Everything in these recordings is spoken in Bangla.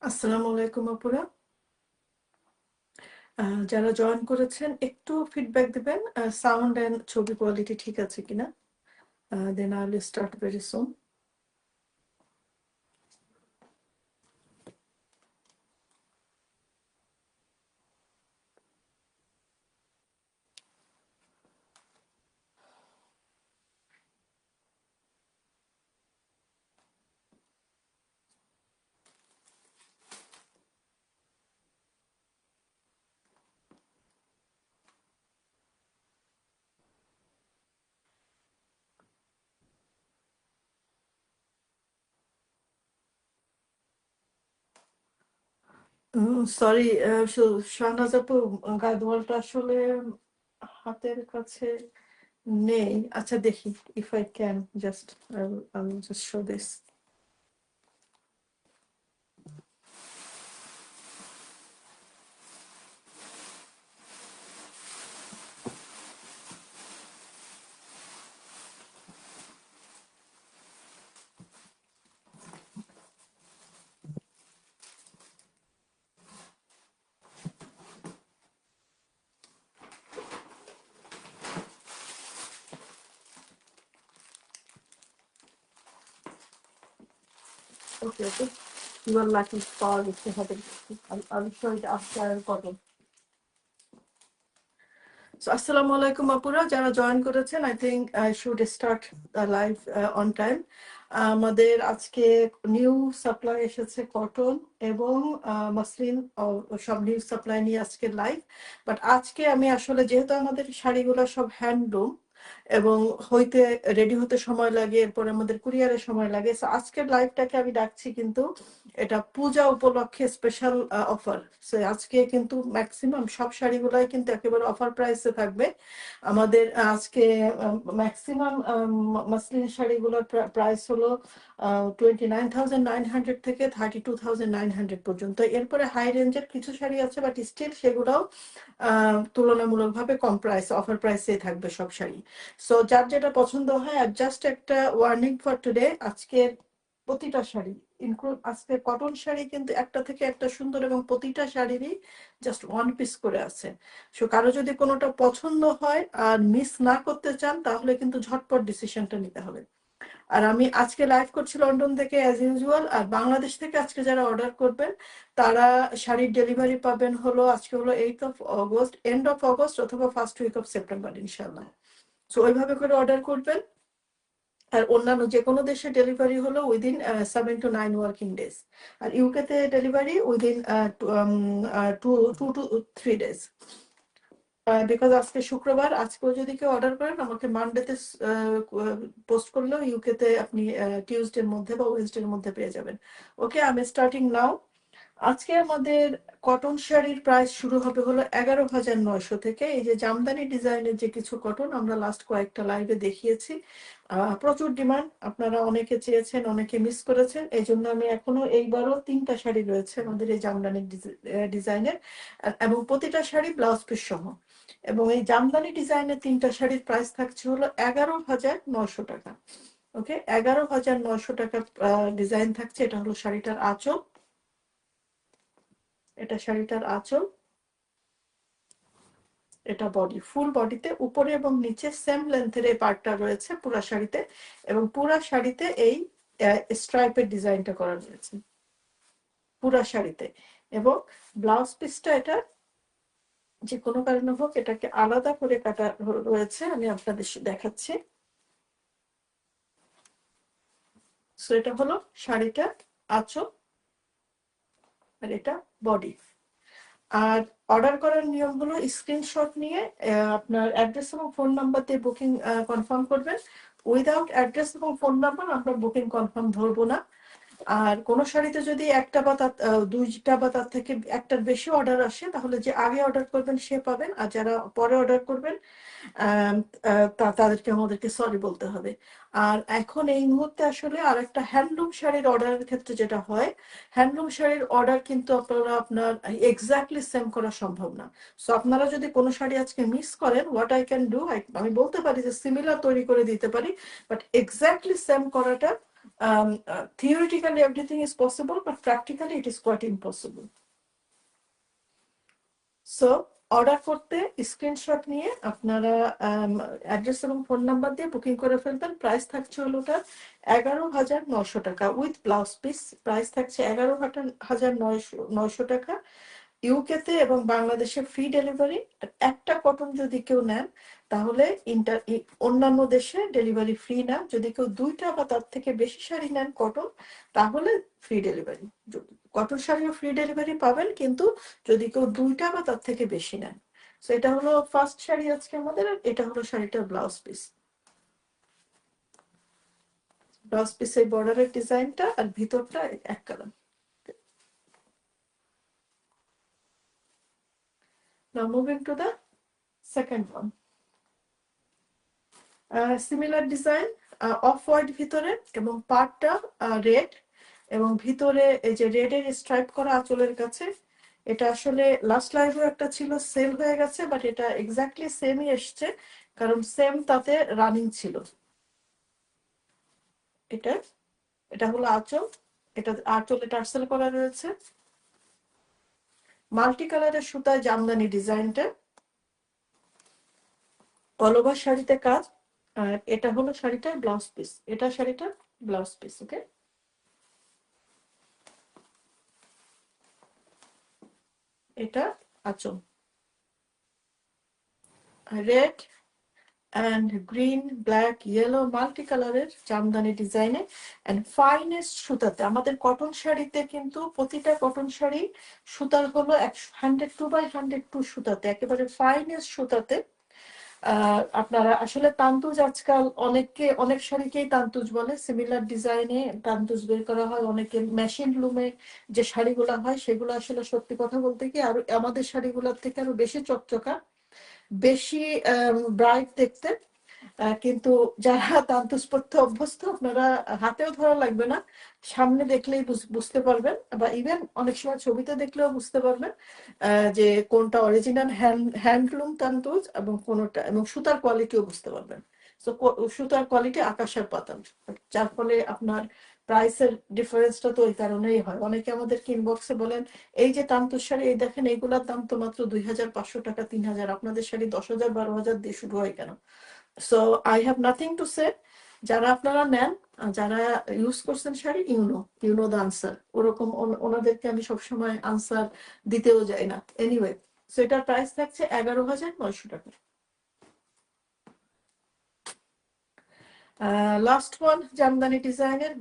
আসসালামু আলাইকুম আপুরা। যারা জয়েন করেছেন একটু ফিডব্যাক দিবেন সাউন্ড অ্যান্ড ছবি কোয়ালিটি ঠিক আছে কিনা। Then I will start very soon. Sorry Shahnaz আপু, গাদওয়ালটা আসলে হাতের কাছে নেই। আচ্ছা দেখি, if I can just I will just show this. Okay okay, you are lucky, পাওয়া গেছে হাতের কাছে। আমি সরি আফটার কটন। So, আসসালামু আলাইকুম আপুরা, যারা জয়েন করেছেন, I think I should start live on time. আমাদের আজকে নিউ সাপ্লাই এসেছে কটন এবং মসলিন, সব নিউ সাপ্লাই নিয়ে আজকে লাইভ। বাট আজকে আমি আসলে, যেহেতু আমাদের শাড়িগুলো সব হ্যান্ডলুম এবং হইতে রেডি হতে সময় লাগে, এরপরে আমাদের কুরিয়ারের সময় লাগে, সো আজকের লাইভটাকে আমি ডাকছি কিন্তু এটা পূজা উপলক্ষে স্পেশাল অফার। সো আজকে কিন্তু ম্যাক্সিমাম সব শাড়িগুলাই কিন্তু একেবারে অফার প্রাইসে থাকবে। আমাদের আজকে ম্যাক্সিমাম মাসলিন শাড়িগুলোর প্রাইস হলো 29,900 থেকে 32,900 পর্যন্ত। এরপরে হাই রেঞ্জের কিছু শাড়ি আছে, বাট স্টিল সেগুলোও তুলনামূলকভাবে কম প্রাইস, অফার প্রাইসে থাকবে সব শাড়ি। সো যার যেটা পছন্দ হয়। আর জাস্ট একটা ওয়ার্নিং ফর টুডে, আজকের প্রতিটা শাড়ি ইনক্লুড, আজকে কটন শাড়ি কিন্তু একটা থেকে একটা সুন্দর, এবং প্রতিটা শাড়িরই জাস্ট ওয়ান পিস করে আছে। সো কারো যদি কোনোটা পছন্দ হয় আর মিস না করতে চান, তাহলে কিন্তু ঝটপট ডিসিশনটা নিতে হবে। আর আমি আজকে লাইভ করছি লন্ডন থেকে অ্যাজ ইউজুয়াল। আর বাংলাদেশ থেকে আজকে যারা অর্ডার করবেন, তারা শাড়ির ডেলিভারি পাবেন হলো, আজকে হলো 8 অগস্ট, এন্ড অফ অগস্ট অথবা ফার্স্ট উইক অফ সেপ্টেম্বর ইনশাল্লাহ। সো ওইভাবে করে অর্ডার করবেন। আর অন্যান্য যে কোনো দেশে ডেলিভারি হলো উইদিন 7 to 9 ওয়ার্কিং ডেজ। আর ইউকেতে delivery within 2 to 3 days. Because আজকে শুক্রবার, আজকেও যদি কেউ অর্ডার করেন আমাকে মানডেতে পোস্ট করলেও ইউকেতে আপনি টিউসডের মধ্যে বা ওয়েডনেসডের মধ্যে পেয়ে যাবেন। ওকে, আমি স্টার্টিং নাও। আজকে আমাদের কটন শাড়ির প্রাইস শুরু হবে হলো 11,900 থেকে। এই যে জামদানি ডিজাইনের যে কিছু কটন আমরা লাস্ট কয়েকটা লাইভে দেখিয়েছি, প্রচুর ডিমান্ড, আপনারা অনেকে চেয়েছেন, অনেকে মিস করেছেন। এই জন্য আমি এখনো, এইবারও 3টা শাড়ি রয়েছে আমাদের এই জামদানি ডিজাইনের, এবং প্রতিটা শাড়ি ব্লাউজ পিস সহ। এবং এই জামদানি ডিজাইনের 3টা শাড়ির প্রাইস থাকছে হলো 11,900 টাকা। ওকে, 11,900 টাকা ডিজাইন থাকছে। এটা হলো শাড়িটার আঁচল, এটা শাড়িটার আঁচল, এটা বডি। ফুল বডিতে উপরে এবং নিচে সেম লেন্থের এই পার্টটা রয়েছে পুরা শাড়িতে, এবং পুরা শাড়িতে এই স্ট্রাইপের ডিজাইনটা করা রয়েছে পুরা শাড়িতে। এবং ব্লাউজ পিসটা এটা যে কোনো কারণে হোক এটাকে আলাদা করে কাটা রয়েছে, আমি আপনাদের দেখাচ্ছি। সো এটা হলো শাড়িটা আঁচল, আর এটা বডি। আর অর্ডার করার নিয়ম হলো স্ক্রিনশট নিয়ে আপনার অ্যাড্রেস এবং ফোন নাম্বার দিয়ে বুকিং কনফার্ম করবেন। উইদাউট অ্যাড্রেস এবং ফোন নাম্বার আমরা বুকিং কনফার্ম ধরবো না। আর কোনো শাড়িতে যদি একটা বা তার দুইটা বা তার থেকে একটার বেশি অর্ডার আসে, তাহলে যে আগে অর্ডার করবেন সে পাবেন, আর যারা পরে অর্ডার করবেন তাদেরকে আমাদেরকে সরি বলতে হবে। আর এখন এই মুহূর্তে আসলে আর একটা হ্যান্ডলুম শাড়ির অর্ডারের ক্ষেত্রে যেটা হয়, হ্যান্ডলুম শাড়ির অর্ডার কিন্তু আপনার এক্স্যাক্টলি সেম করা সম্ভব না। সো আপনারা যদি কোনো শাড়ি আজকে মিস করেন, হোয়াট আই ক্যান ডু, আমি বলতে পারি যে সিমিলার তৈরি করে দিতে পারি, বাট এক্স্যাক্টলি সেম করাটা Theoretically everything is possible, but practically it is quite impossible. So order করতে স্ক্রিনশট নিয়ে আপনারা অ্যাড্রেস এবং ফোন নাম্বার দিয়ে বুকিং করে ফেলবেন। প্রাইস থাকছে হলো ওটা 11,900 টাকা উইথ ব্লাউজ পিস। প্রাইস থাকছে 11,900 টাকা ইউকেতে, এবং বাংলাদেশে ফ্রি ডেলিভারি। একটা কটন যদি কেউ নেন তাহলে অন্যান্য দেশে ডেলিভারি ফ্রি না। যদি কেউ 2টা বা তার থেকে বেশি শাড়ি নেন কটন, তাহলে ফ্রি ডেলিভারি। কটন শাড়িও ফ্রি ডেলিভারি পাবেন, কিন্তু যদি কেউ 2টা বা তার থেকে বেশি নেন। তো এটা হলো ফার্স্ট শাড়ি আজকে আমাদের, আর এটা হলো শাড়িটার ব্লাউজ পিস। ব্লাউজ পিসের বর্ডারের ডিজাইনটা আর ভিতরটা এক colour. Now moving to the second one. Similar design, off white ভিতরে এবং পার্টটা রেড, এবং ভিতরে এই যে রেডের স্ট্রাইপ করা আঁচলের কাছে। এটা আসলে লাস্ট লাইভেও একটা ছিল, সেল হয়ে গেছে, বাট এটা এক্স্যাক্টলি সেমই এসছে, কারণ সেম তাতে রানিং ছিল। এটা এটা হলো আঁচল, এটা আঁচলে টার্সেল করা রয়েছে মাল্টি কালারের সুতায় জামদানি ডিজাইনটা। অল ওভার শাড়িতে কাজ। আর এটা হলো শাড়িটার ব্লাউজ পিস, এটা শাড়িটার ব্লাউজ পিস। ওকে, এটা আঁচল red and green, black, yellow multi কালারের জামদানি ডিজাইনে অ্যান্ড ফাইনেস্ট সুতাতে। আমাদের কটন শাড়িতে কিন্তু প্রতিটা কটন শাড়ি সুতার হলো 102/102 সুতাতে, একেবারে ফাইনেস্ট সুতাতে। আপনারা আসলে তান্তুজ আজকাল অনেক শাড়িকেই তান্তুজ বলে। সিমিলার ডিজাইনে তান্তুজ বের করা হয়, অনেকে মেশিন লুমে যে শাড়িগুলো হয় সেগুলো আসলে সত্যি কথা বলতে কি আর আমাদের শাড়িগুলোর থেকে আরো বেশি চকচকা, বেশি ব্রাইট দেখতে। কিন্তু যারা তান্তুজ পরতে অভ্যস্ত, আপনারা হাতেও ধরা লাগবে না, সামনে দেখলেই বুঝতে পারবেন, বা ইভেন অনেক সময় ছবিতে দেখলেও বুঝতে পারবেন যে কোনটা অরিজিনাল হ্যান্ডলুম তান্তুজ এবং কোনটা, এবং সুতার কোয়ালিটিও বুঝতে পারবেন। তো সুতার কোয়ালিটি আকাশের পাতাল, যার ফলে আপনার প্রাইসের ডিফারেন্সটা তো ওই কারণেই হয়। অনেকে আমাদেরকে ইনবক্সে বলেন, এই যে তান্তুজ শাড়ি, এই দেখেন এইগুলার দাম তো মাত্র 2,500 টাকা 3,000, আপনাদের শাড়ি 10,000 12,000 দিয়ে শুরু হয় কেন? So I have nothing to say. যারা আপনারা নেন, যারা ইউজ করছেন শাড়ি, ইউনো দ্য আনসার। ওরকম ওনাদেরকে আমি সবসময় আনসার দিতেও যাই না। এনিওয়ে, সো এটার প্রাইস থাকছে 11,900 টাকা। লাস্ট ওয়ান জামদানি ডিজাইনের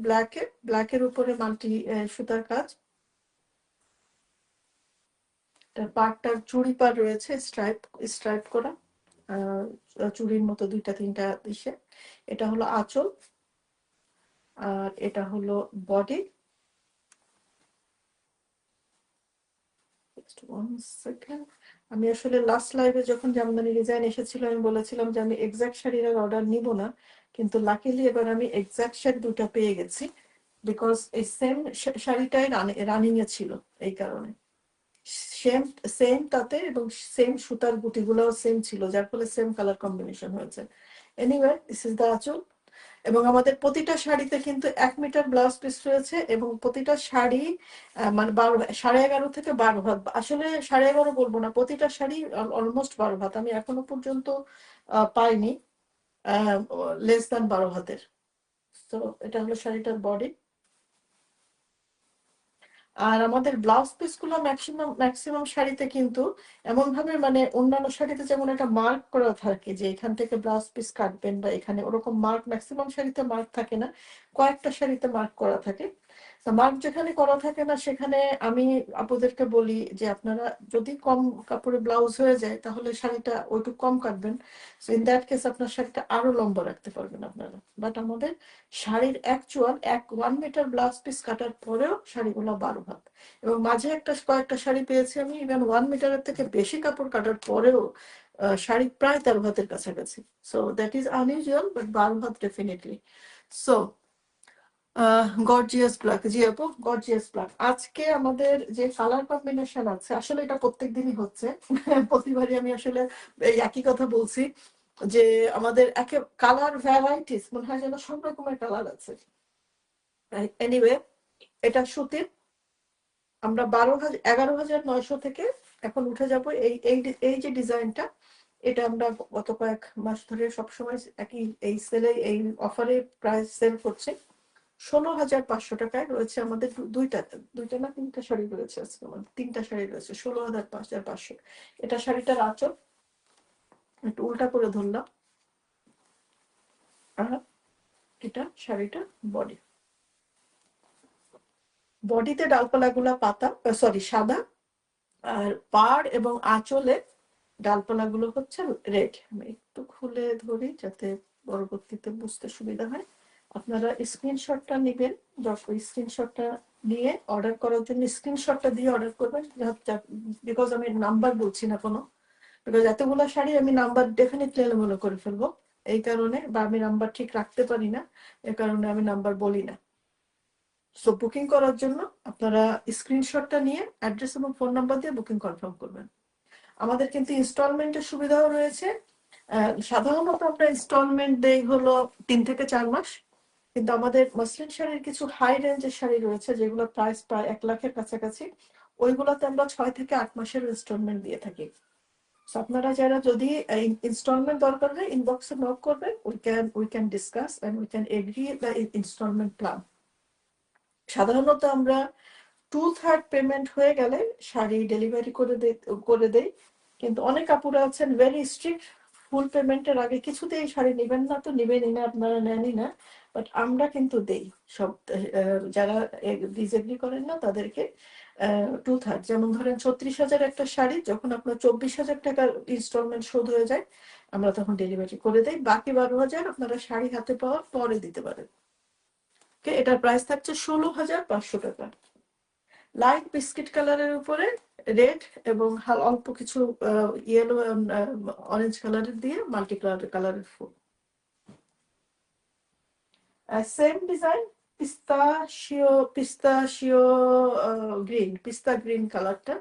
ব্ল্যাকের উপরে মাল্টি সুতার কাজ। পাড়টার চুড়ি পাড় রয়েছে স্ট্রাইপ করা, চুড়ির মতো 2টা 3টা দিশে। এটা হলো আঁচল, আর এটা হলো বডি। আমি আসলে লাস্ট লাইভে যখন জামদানি ডিজাইন এসেছিল, আমি বলেছিলাম যে আমি এক্সাক্ট শাড়ির অর্ডার নিব না, কিন্তু লাকিলি এবার আমি এক্সাক্ট শাড়ি 2টা পেয়ে গেছি, বিকজ এই সেম শাড়িটাই রানিং এ ছিল, এই কারণে সেম সেম তাতে, এবং সেম সুতার গুটিগুলোও সেম ছিল, যার ফলে সেম কালার কম্বিনেশন হয়েছে। এনিওয়ে, দিস ইজ দ্য আঁচল। এবং আমাদের প্রতিটা শাড়িতে কিন্তু 1 মিটার ব্লাউজ পিস রয়েছে, এবং প্রতিটা শাড়ি মানে 11.5 থেকে 12 হাত, আসলে 11.5 বলবো না, প্রতিটা শাড়ি অলমোস্ট 12 হাত। আমি এখনো পর্যন্ত পাইনি লেস দ্যান 12 হাতের। তো এটা হলো শাড়িটার বডি। আর আমাদের ব্লাউজ পিস গুলো ম্যাক্সিমাম শাড়িতে কিন্তু এমন ভাবে, মানে অন্যান্য শাড়িতে যেমন একটা মার্ক করা থাকে যে এখান থেকে ব্লাউজ পিস কাটবেন, বা এখানে ওরকম মার্ক ম্যাক্সিমাম শাড়িতে মার্ক থাকে না, কয়েকটা শাড়িতে মার্ক করা থাকে। মার্ক যেখানে করা থাকে না, সেখানে আমি আপুদেরকে বলি যে আপনারা যদি কম কাপড়ে ব্লাউজ হয়ে যায়, তাহলে শাড়িটা ওইটুকু কম কাটবেন। সো ইন দ্যাট কেস আপনার শাড়িটা আরো লম্বা রাখতে পারবেন আপনারা। বাট আমাদের শাড়ির অ্যাকচুয়াল 1 মিটার ব্লাউজ পিস কাটার পরেও শাড়িগুলো 12 হাত, এবং মাঝে কয়েকটা শাড়ি পেয়েছি আমি, ইভেন 1 মিটারের থেকে বেশি কাপড় কাটার পরেও শাড়ি প্রায় 13 হাতের কাছাকাছি। So that is unusual, but 12 হাত ডেফিনেটলি। সো গর্জিয়াস ব্ল্যাক, জি আপু, গর্জিয়াস ব্ল্যাক। আজকে আমাদের যে কালার কম্বিনেশন আছে, আসলে এটা প্রত্যেকদিনই হচ্ছে প্রতিবারই আমি আসলে এই একই কথা বলছি, যে আমাদের কালার ভ্যারাইটিস মনে হয় যেন সব রকমের কালার আছে। এনিওয়ে, এটা সুতির। আমরা 11,900 থেকে এখন উঠে যাব এই এই এই যে ডিজাইনটা, এটা আমরা গত কয়েক মাস ধরে সবসময় একই এই সেলে এই অফারে প্রাইস সেল করছি। 16,500 টাকায় রয়েছে আমাদের দুইটা দুইটা না তিনটা শাড়ি রয়েছে আজকে আমাদের, তিনটা শাড়ি রয়েছে 16,500। এটা শাড়িটার আঁচল, একটু উল্টা করে ধরলাম, আর এটা শাড়িটা বডি। বডিতে ডালপালাগুলা পাতা, সরি সাদা, আর পাড় এবং আঁচলে ডালপালাগুলো হচ্ছে রেড। আমি একটু খুলে ধরি যাতে পরবর্তীতে বুঝতে সুবিধা হয়। আপনারা স্ক্রিনশটটা নেবেন, যখন স্ক্রিনশটটা নিয়ে অর্ডার করার জন্য স্ক্রিনশটটা দিয়ে অর্ডার করবেন, বিকজ আমি নাম্বার বলছি না কোনো, বিকজ এতগুলো শাড়ি আমি নাম্বার ডেফিনেটলি এলোমেলো করে ফেলবো এই কারণে, বা আমি নাম্বার ঠিক রাখতে পারি না, এ কারণে আমি নাম্বার বলি না। সো বুকিং করার জন্য আপনারা স্ক্রিনশটটা নিয়ে অ্যাড্রেস এবং ফোন নাম্বার দিয়ে বুকিং কনফার্ম করবেন। আমাদের কিন্তু ইনস্টলমেন্টের সুবিধাও রয়েছে। সাধারণত আমরা ইনস্টলমেন্ট দেই হলো 3 থেকে 4 মাস, কিন্তু আমাদের মসলিন শাড়ির কিছু হাই রেঞ্জের শাড়ি রয়েছে যেগুলো প্রাইস প্রায় 1 লাখের কাছাকাছি, ওইগুলোতে আমরা 6 থেকে 8 মাসের ইনস্টলমেন্ট দিয়ে থাকি। আপনারা যারা যদি ইনস্টলমেন্ট দরকার হয় ইনবক্সে নক করবেন, we can discuss and we can agree the installment plan. সাধারণত আমরা 2/3 পেমেন্ট হয়ে গেলে শাড়ি ডেলিভারি করে দেই, কিন্তু অনেক আপুরা আছেন ভেরি স্ট্রিক্ট, ফুল পেমেন্টের আগে কিছুতেই শাড়ি নেবেন না, তো নেবেনই না, আপনারা নেনই না। বাট আমরা কিন্তু দেই সব, যারা ডিসএগ্রি করেন না তাদেরকে 2/3, যেমন ধরেন 36,000 একটা শাড়ি, যখন আপনার 24,000 টাকার ইনস্টলমেন্ট শোধ হয়ে যায় আমরা তখন ডেলিভারি করে দেই, বাকি 12,000 আপনারা শাড়ি হাতে পাওয়ার পরে দিতে পারেন। এটার প্রাইস থাকছে 16,500 টাকা। লাইট বিস্কিট কালারের উপরে রেড এবং অল্প কিছু ইয়েলো অরেঞ্জ কালারের দিয়ে মাল্টি কালারের ফুল। সেম ডিজাইন, পিস্তাশিও গ্রিন, পিস্তা গ্রিন কালারটা,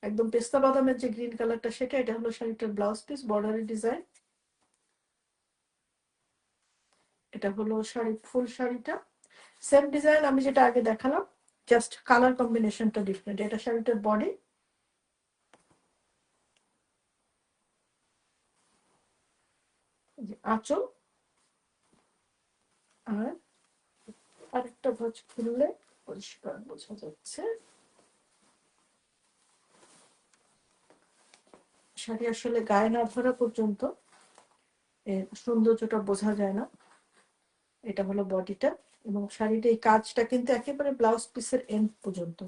একদম পেস্তা বাদামের যে গ্রিন কালারটা সেটা। এটা হলো শাড়িটার ব্লাউজ পিস, বর্ডারের ডিজাইন। এটা হলো ফুল শাড়িটা সেম ডিজাইন আমি যেটা আগে দেখালাম, জাস্ট কালার কম্বিনেশনটা ডিফারেন্ট। এটা শাড়িটার বডি, আঁচল, আর আরেকটা ভাঁজ খুললে পরিষ্কার বোঝা যাচ্ছে। শাড়ি আসলে গায়ে না ধরা পর্যন্ত এর সৌন্দর্যটা বোঝা যায় না। এটা হলো বডিটা, এবং শাড়িটা এই কাজটা কিন্তু একেবারে ব্লাউজ পিসের এন্ড পর্যন্ত,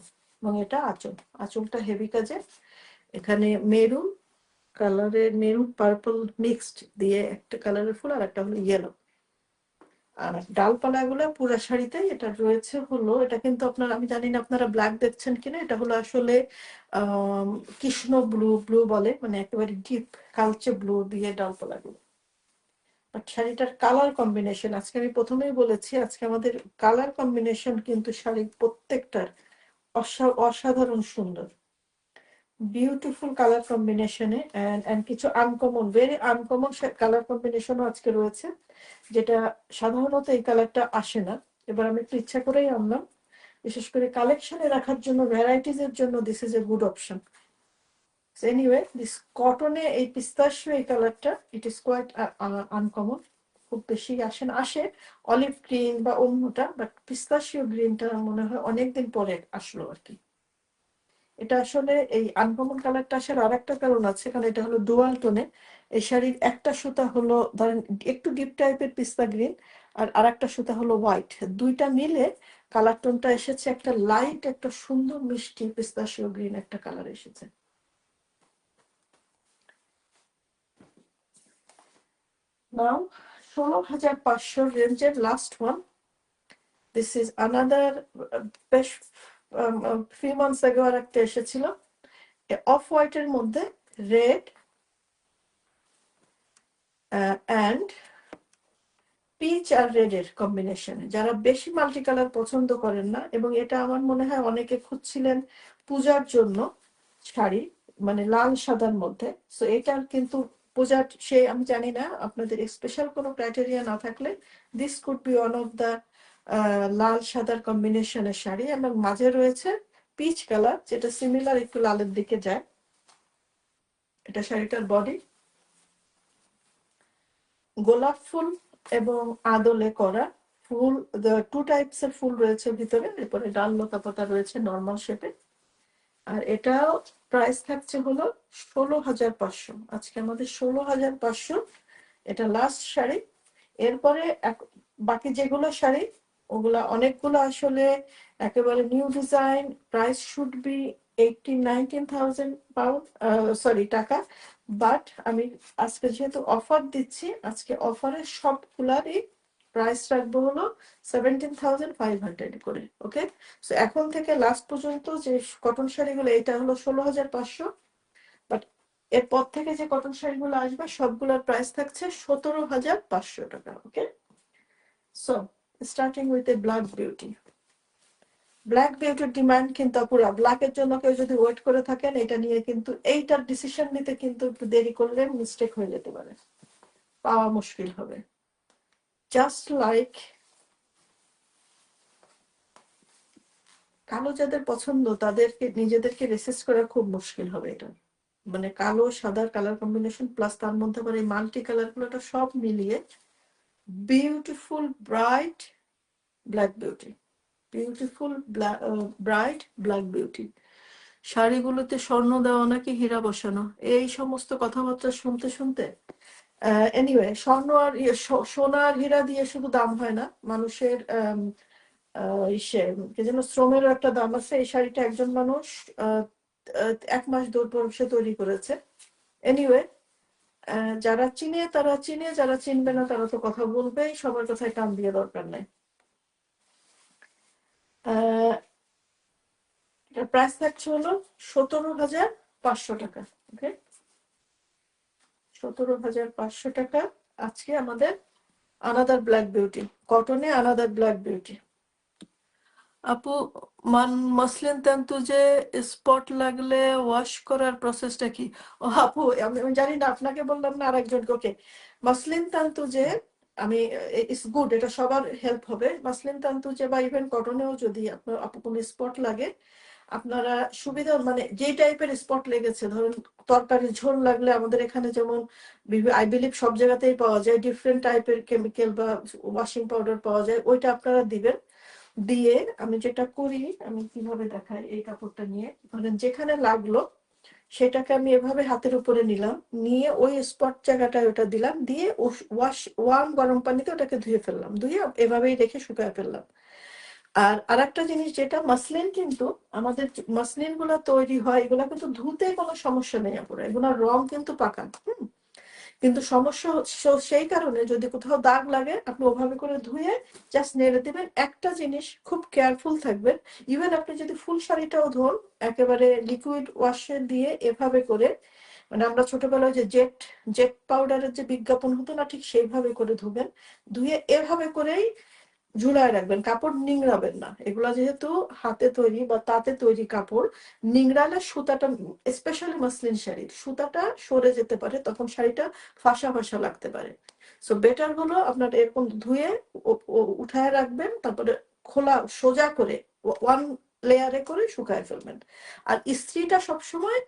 এবং এটা আঁচল। আঁচলটা হেভি কাজে, এখানে মেরুন কালারের, মেরুন পার্পল মিক্সড দিয়ে একটা কালারের ফুল, আর একটা হলো ইয়েলো। আর ডালপালা গুলা পুরা শাড়িতে এটা রয়েছে হলো, এটা কিন্তু আপনার, আমি জানি না আপনারা ব্ল্যাক দেখছেন কিনা, এটা হলো আসলে কৃষ্ণ ব্লু বলে, মানে একেবারে ডিপ কালচে ব্লু দিয়ে ডালপালা গুলো। বাট শাড়িটার কালার কম্বিনেশন, আজকে আমি প্রথমেই বলেছি, আজকে আমাদের কালার কম্বিনেশন কিন্তু শাড়ির প্রত্যেকটার অসাধারণ সুন্দর, বিউটিফুল কালার কম্বিনেশনে, এন্ড কিছু আনকমন, ভেরি আনকমন কালার কম্বিনেশনও আজকে রয়েছে, যেটা সাধারণত এই কালারটা আসে না। এবার আমি একটু ইচ্ছা করেই আনলাম, বিশেষ করে কালেকশনে রাখার জন্য, ভ্যারাইটিস এর জন্য this is a good option. Anyway, this কটনে এই পিস্তাশিও এই কালারটা, ইট ইজ কোয়াইট আনকমন, খুব বেশি আসে না, আসে অলিভ গ্রিন বা অন্যটা, বাট পিস্তাশিও গ্রিনটা মনে হয় অনেকদিন পরে আসলো আর কি। এটা আসলে এই আনকমন কালারটা আসার আর একটা কারণ আছে, কারণ এটা হলো ডুয়াল টোনে। এই শাড়ির একটা সুতা হলো ধরেন একটু ডিপ টাইপের পিস্তা গ্রিন, আর আরেকটা সুতা হলো হোয়াইট, দুইটা মিলে কালার টোনটা এসেছে একটা লাইট, একটা সুন্দর মিষ্টি পিস্তাশিও গ্রিন একটা কালার এসেছে। নাও 16,500 রেঞ্জের last one, this is another, বেশ ফিউ মান্থস আগে আর একটা এসেছিল অফ হোয়াইটের মধ্যে রেড অ্যান্ড পিচ আর রেড এর কম্বিনেশনে। যারা বেশি মাল্টি কালার পছন্দ করেন না, এবং এটা আমার মনে হয় অনেকে খুঁজছিলেন পূজার জন্য শাড়ি, মানে লাল সাদার মধ্যে, সো এটার কিন্তু পূজার, সে আমি জানি না আপনাদের স্পেশাল কোনো ক্রাইটেরিয়া না থাকলে this could be one of the লাল সাদার কম্বিনেশনের শাড়ি এবং মাঝে রয়েছে পিচ কালার, যেটা সিমিলার একটু লালের দিকে যায়। এটা শাড়িটার বডি গোলাপ ফুল এবং আদলে করা ফুল, টু টাইপস এর ফুল রয়েছে ভিতরে, এরপরে ডাল লতা পাতা রয়েছে নর্মাল শেপে। আর এটাও প্রাইস থাকছে হলো 16,500। আজকে আমাদের 16,500, এটা লাস্ট শাড়ি। এরপরে বাকি যেগুলো শাড়ি ওগুলা অনেকগুলো আসলে একেবারে new design, price should be 18-19,000 pound, sorry টাকা। বাট আমি আজকে যেহেতু অফার দিচ্ছি, আজকে অফারের সবগুলারই প্রাইস রাখবো হলো 17,500 করে। ওকে, সো এখন থেকে লাস্ট পর্যন্ত যে কটন শাড়িগুলো, এটা হলো 16,500। বাট এরপর থেকে যে কটন শাড়িগুলো আসবে সবগুলোর প্রাইস থাকছে 17,500 টাকা। Okay, so starting with a black beauty. Black বিউটির ডিমান্ড কিন্তু পুরো ব্ল্যাকের জন্য কেউ যদি ওয়েট করে থাকেন, এটা নিয়ে কিন্তু এইটার ডিসিশন নিতে কিন্তু একটু দেরি করলে মিস্টেক হয়ে যেতে পারে, পাওয়া মুশকিল হবে। জাস্ট লাইক কালো যাদের পছন্দ তাদেরকে নিজেদেরকে রেসিস্ট করা খুব মুশকিল হবে। এটা মানে কালো সাদার কালার কম্বিনেশন প্লাস তার মধ্যে আবার এই মাল্টি কালার গুলো সব মিলিয়ে beautiful bright black beauty, beautiful bright black beauty. শাড়িগুলোতে স্বর্ণ দেওয়া নাকি হীরা বসানো, এই সমস্ত কথাবার্তা শুনতে শুনতে এনিওয়ে, স্বর্ণ আর সোনা আর হীরা দিয়ে শুধু দাম হয় না, মানুষের ইসে কি যেন শ্রমেরও একটা দাম আছে। এই শাড়িটা একজন মানুষ 1 মাস দূর সে তৈরি করেছে। এনিওয়ে, যারা চিনে তারা চিনে, যারা চিনবে না তারা তো কথা বলবেই, সবার কথায় কান দিয়ে দরকার নাই। এটার প্রাইস থাকছে হলো 17,500 টাকা। ওকে, 17,500 টাকা। আজকে আমাদের আনাদার ব্ল্যাক বিউটি, কটনে আনাদার ব্ল্যাক বিউটি। আপু, মসলিন তন্তুজে স্পট লাগলে ওয়াশ করার প্রসেসটা কি? ও আপু, আমি জানি না, আপনাকে বললাম না আরেকজনকে। ওকে, মসলিন তন্তুজে আমি ইটস গুড, এটা সবার হেল্প হবে। মসলিন তন্তুজে বা ইভেন কটনেও যদি আপনার আপু কোনো স্পট লাগে, আপনারা সুবিধা মানে যে টাইপের স্পট লেগেছে, ধরুন তরকারি ঝোল লাগলে আমাদের এখানে যেমন আই বিলিভ সব জায়গাতেই পাওয়া যায় ডিফারেন্ট টাইপের কেমিক্যাল বা ওয়াশিং পাউডার পাওয়া যায়, ওইটা আপনারা দিবেন। দিয়ে আমি যেটা করি, আমি কিভাবে দেখাই, এই কাপড়টা নিয়ে ধরেন যেখানে লাগলো সেটাকে আমি এভাবে হাতের উপরে নিলাম, নিয়ে ওই স্পট জায়গাটায় ওটা দিলাম, দিয়ে ওয়ার্ম গরম পানিতে ওটাকে ধুয়ে ফেললাম, ধুয়ে এভাবেই রেখে শুকায় ফেললাম। আর আরেকটা জিনিস, যেটা মাসলিন, কিন্তু আমাদের মাসলিন গুলা তৈরি হয়, এগুলা কিন্তু ধুতে কোনো সমস্যা নেই আপনার, এগুলোর রং কিন্তু পাকা। কিন্তু সমস্যা হচ্ছে সেই কারণে যদি কোথাও দাগ লাগে আপনি ওভাবে করে ধুয়ে জাস্ট নেড়ে দিবেন। একটা জিনিস খুব কেয়ারফুল থাকবেন, ইভেন আপনি যদি ফুল শাড়িটাও ধোন, একেবারে লিকুইড ওয়াশে দিয়ে এভাবে করে, মানে আমরা ছোটবেলায় যে জেট জেট পাউডারের যে বিজ্ঞাপন হতো না, ঠিক সেইভাবে করে ধুবেন। ধুয়ে এভাবে করেই ঝুলায় রাখবেন, কাপড় নিংড়াবেন না। এগুলা যেহেতু হাতে তৈরি বা তাঁতে তৈরি কাপড়, নিংড়ালে সুতাটা, স্পেশালি মাসলিন শাড়ির সুতাটা সরে যেতে পারে, তখন শাড়িটা ফাঁসা ফাঁসা লাগতে পারে। সো বেটার হলো আপনার এরকম ধুয়ে উঠায় রাখবেন, তারপরে খোলা সোজা করে ওয়ান লেয়ারে করে শুকায় ফেলবেন। আর ইস্ত্রিটা সবসময়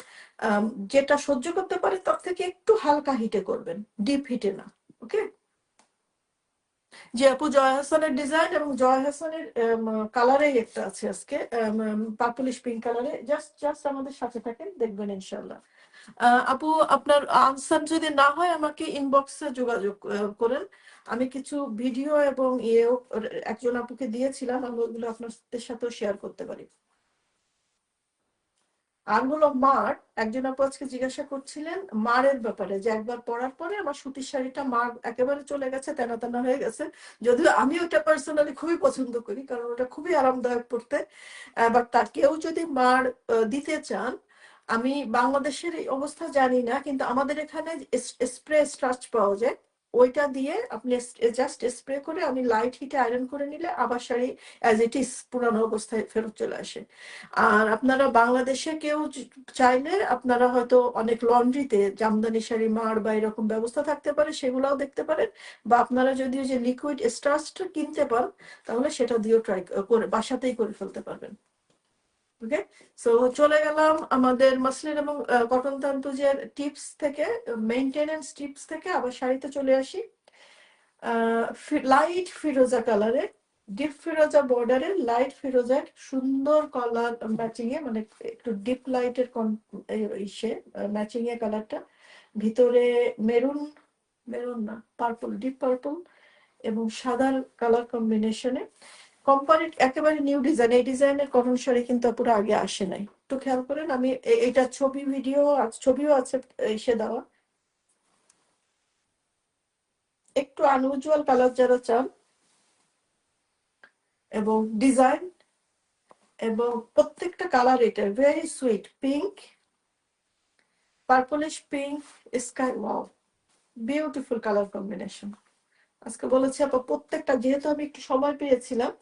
যেটা সহ্য করতে পারে তার থেকে একটু হালকা হিটে করবেন, ডিপ হিটে না। ওকে, যে আপু জয় হাসানের ডিজাইন এবং জয় হাসানের কালারেই একটা আছে আজকে, পার্পলিশ পিঙ্ক কালারে। জাস্ট জাস্ট আমাদের সাথে থাকেন, দেখবেন ইনশাল্লাহ। আপু, আপনার আনসার যদি না হয় আমাকে ইনবক্সে যোগাযোগ করেন। আমি কিছু ভিডিও এবং ইয়েও একজন আপুকে দিয়েছিলাম, আমি ওগুলো আপনাদের সাথেও শেয়ার করতে পারি। আর হলো মার, একজন আপু আজকে জিজ্ঞাসা করছিলেন মারের ব্যাপারে, যে একবার পরার পরে আমার সুতির শাড়িটা মার একেবারে চলে গেছে, তেনা তেনা হয়ে গেছে। যদিও আমি ওটা পার্সোনালি খুবই পছন্দ করি, কারণ ওটা খুবই আরামদায়ক পড়তে। বাট তা কেউ যদি মার দিতে চান, আমি বাংলাদেশের এই অবস্থা জানি না, কিন্তু আমাদের এখানে স্প্রে স্টার্চ পাওয়া যায়। ওইটা দিয়ে আপনি জাস্ট স্প্রে করে আমি লাইট হিটে আয়রন করে নিলে আবার শাড়ি অ্যাজ ইট ইজ পুরানো অবস্থায় ফেরত চলে আসে। আর আপনারা বাংলাদেশে কেউ চাইলে আপনারা হয়তো অনেক লন্ড্রিতে জামদানি শাড়ি মার বা এরকম ব্যবস্থা থাকতে পারে, সেগুলাও দেখতে পারেন। বা আপনারা যদি ওই যে লিকুইড স্টার্চটা কিনতে পান তাহলে সেটা দিয়েও ট্রাই করে বাসাতেই করে ফেলতে পারবেন। ওকে, সো চলে গেলাম আমাদের মাসলিন এবং কটন তন্তুজের টিপস থেকে, মেইনটেনেন্স টিপস থেকে আবার শাড়িতে চলে আসি। লাইট ফিরোজা কালারে, ডিপ ফিরোজা বর্ডারে লাইট ফিরোজার সুন্দর কালার ম্যাচিং এ, মানে একটু ডিপ লাইটের ইসে ম্যাচিং এ কালারটা, ভিতরে মেরুন, মেরুন না পার্পল, ডিপ পার্পল এবং সাদার কালার কম্বিনেশনে কোম্পানি একেবারে নিউ ডিজাইন। এই ডিজাইনের কটন শাড়ি কিন্তু পুরো আগে আসে নাই, একটু খেয়াল করেন। আমি এটা ছবি ভিডিও ছবিও আছে এসে দেওয়া। একটু আনইউজুয়াল কালার যারা চান এবং ডিজাইন এবং প্রত্যেকটা কালার এটা very sweet, pink, purplish pink, sky, wow beautiful colour combination. আজকে বলেছি আপা প্রত্যেকটা, যেহেতু আমি একটু সময় পেয়েছিলাম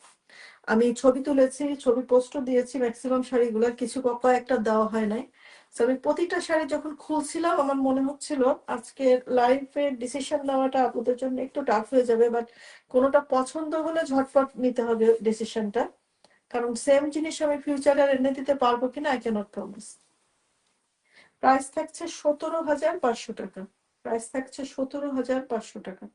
আমি ছবি তুলেছি, ছবি পোস্টও দিয়েছি ম্যাক্সিমাম শাড়িগুলোর, কিছু কয়েকটা দেওয়া হয় নাই। আমি প্রতিটা শাড়ি যখন খুলছিলাম আমার মনে হচ্ছিল আজকে লাইভে ডিসিশন নেওয়াটা আপনাদের জন্য একটু টাফ হয়ে যাবে, বাট কোনোটা পছন্দ হলে ঝটপট নিতে হবে ডিসিশনটা, কারণ সেম জিনিস আমি ফিউচারে এনে দিতে পারবো কিনা আই ক্যানট প্রমিস। প্রাইস থাকছে 17,500 টাকা, প্রাইস থাকছে 17,500 টাকা।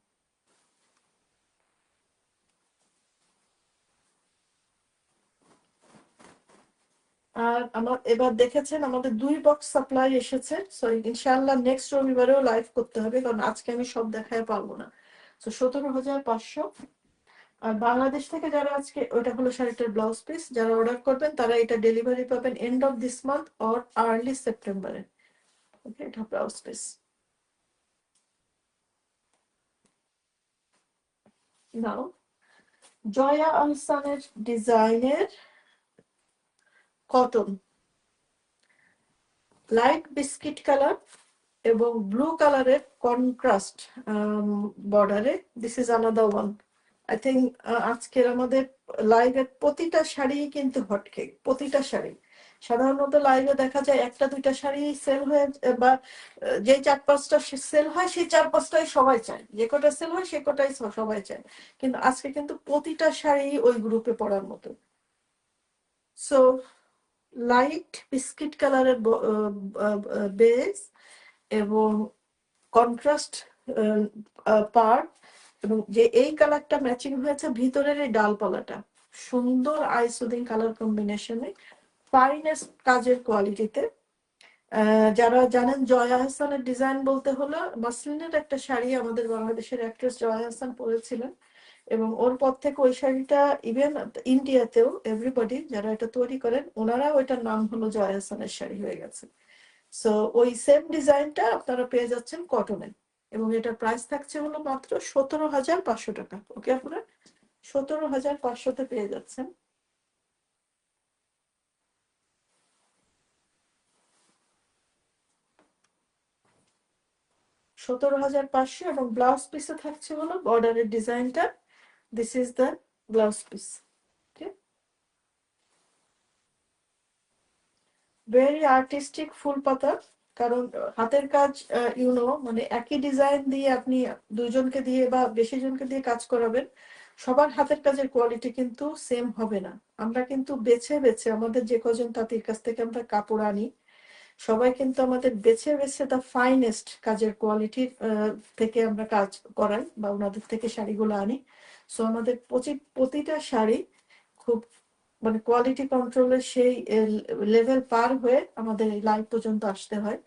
আর আমার এবার দেখেছেন আমাদের 2 বক্স সাপ্লাই এসেছে, সো ইনশাআল্লাহ নেক্সট রবিবারেও লাইভ করতে হবে, কারণ আজকে আমি সব দেখাতে পারবো না। তো 17,500। আর বাংলাদেশ থেকে যারা আজকে, ওইটা হলো শাড়িটার ব্লাউজ পিস, যারা অর্ডার করবেন তারা এটা ডেলিভারি পাবেন end of this month or early সেপ্টেম্বরে। ওকে, এটা ব্লাউজ পিস। নাও জয়া আহসানের ডিজাইনের কটন, লাইট বিস্কিট কালার এবং ব্লু কালারের কন্ট্রাস্ট বর্ডারে, this is another one. I think আজকের আমাদের লাইভের প্রতিটা শাড়ি কিন্তু হটকেক, প্রতিটা শাড়ি। সাধারণত লাইভে দেখা যায় একটা দুইটা শাড়ি সেল হয়ে বা যে 4-5টা সেল হয় সেই 4-5টাই সবাই চায়, যে কটা সেল হয় সে কটাই সবাই চায়, কিন্তু আজকে কিন্তু প্রতিটা শাড়ি ওই গ্রুপে পড়ার মতো। সো লাইট বিস্কিট কালারের বেস এবং কন্ট্রাস্ট পার্ট, এবং যে এই কালারটা ম্যাচিং হয়েছে ভিতরের এই ডালপালাটা, সুন্দর আই সুদিং কালার কম্বিনেশনে, ফাইনেস্ট কাজের কোয়ালিটিতে। যারা জানেন জয়া আহসানের ডিজাইন বলতে হলো, মাসলিনের একটা শাড়ি আমাদের বাংলাদেশের অ্যাক্ট্রেস জয়া আহসান পরেছিলেন, এবং ওর পর থেকে ওই শাড়িটা ইভেন ইন্ডিয়াতেও এভরিবডি যারা এটা তৈরি করেন ওনারা ওইটার নাম হলো জয়া আহসানের শাড়ি হয়ে গেছে। সো ওই সেম ডিজাইনটা আপনারা পেয়ে যাচ্ছেন কটনে, এবং এটার প্রাইস থাকছে হলো মাত্র 17,500 টাকা। ওকে, আপনারা 17,500-তে পেয়ে যাচ্ছেন। 17,500 এবং ব্লাউজ পিসে থাকছে হলো বর্ডারের ডিজাইনটা, this is the blouse piece. Okay, very artistic ফুল পাতা, কারণ হাতের কাজ মানে একই ডিজাইন দিয়ে আপনি দুইজনকে দিয়ে বা বেশি জনকে দিয়ে কাজ করাবেন, সবার হাতের কাজের কোয়ালিটি কিন্তু সেম হবে না। আমরা কিন্তু বেছে বেছে আমাদের যে কজন তাঁতির কাছ থেকে আমরা কাপড় আনি, সবাই কিন্তু আমাদের বেছে বেছে দ্য ফাইনেস্ট কাজের কোয়ালিটির থেকে আমরা কাজ করাই বা ওনাদের থেকে শাড়িগুলো আনি। সো আমাদের প্রতিটা শাড়ি খুব মানে কোয়ালিটি কন্ট্রোলের সেই লেভেল পার হয়ে আমাদের এই লাইভ পর্যন্ত আসতে হয়।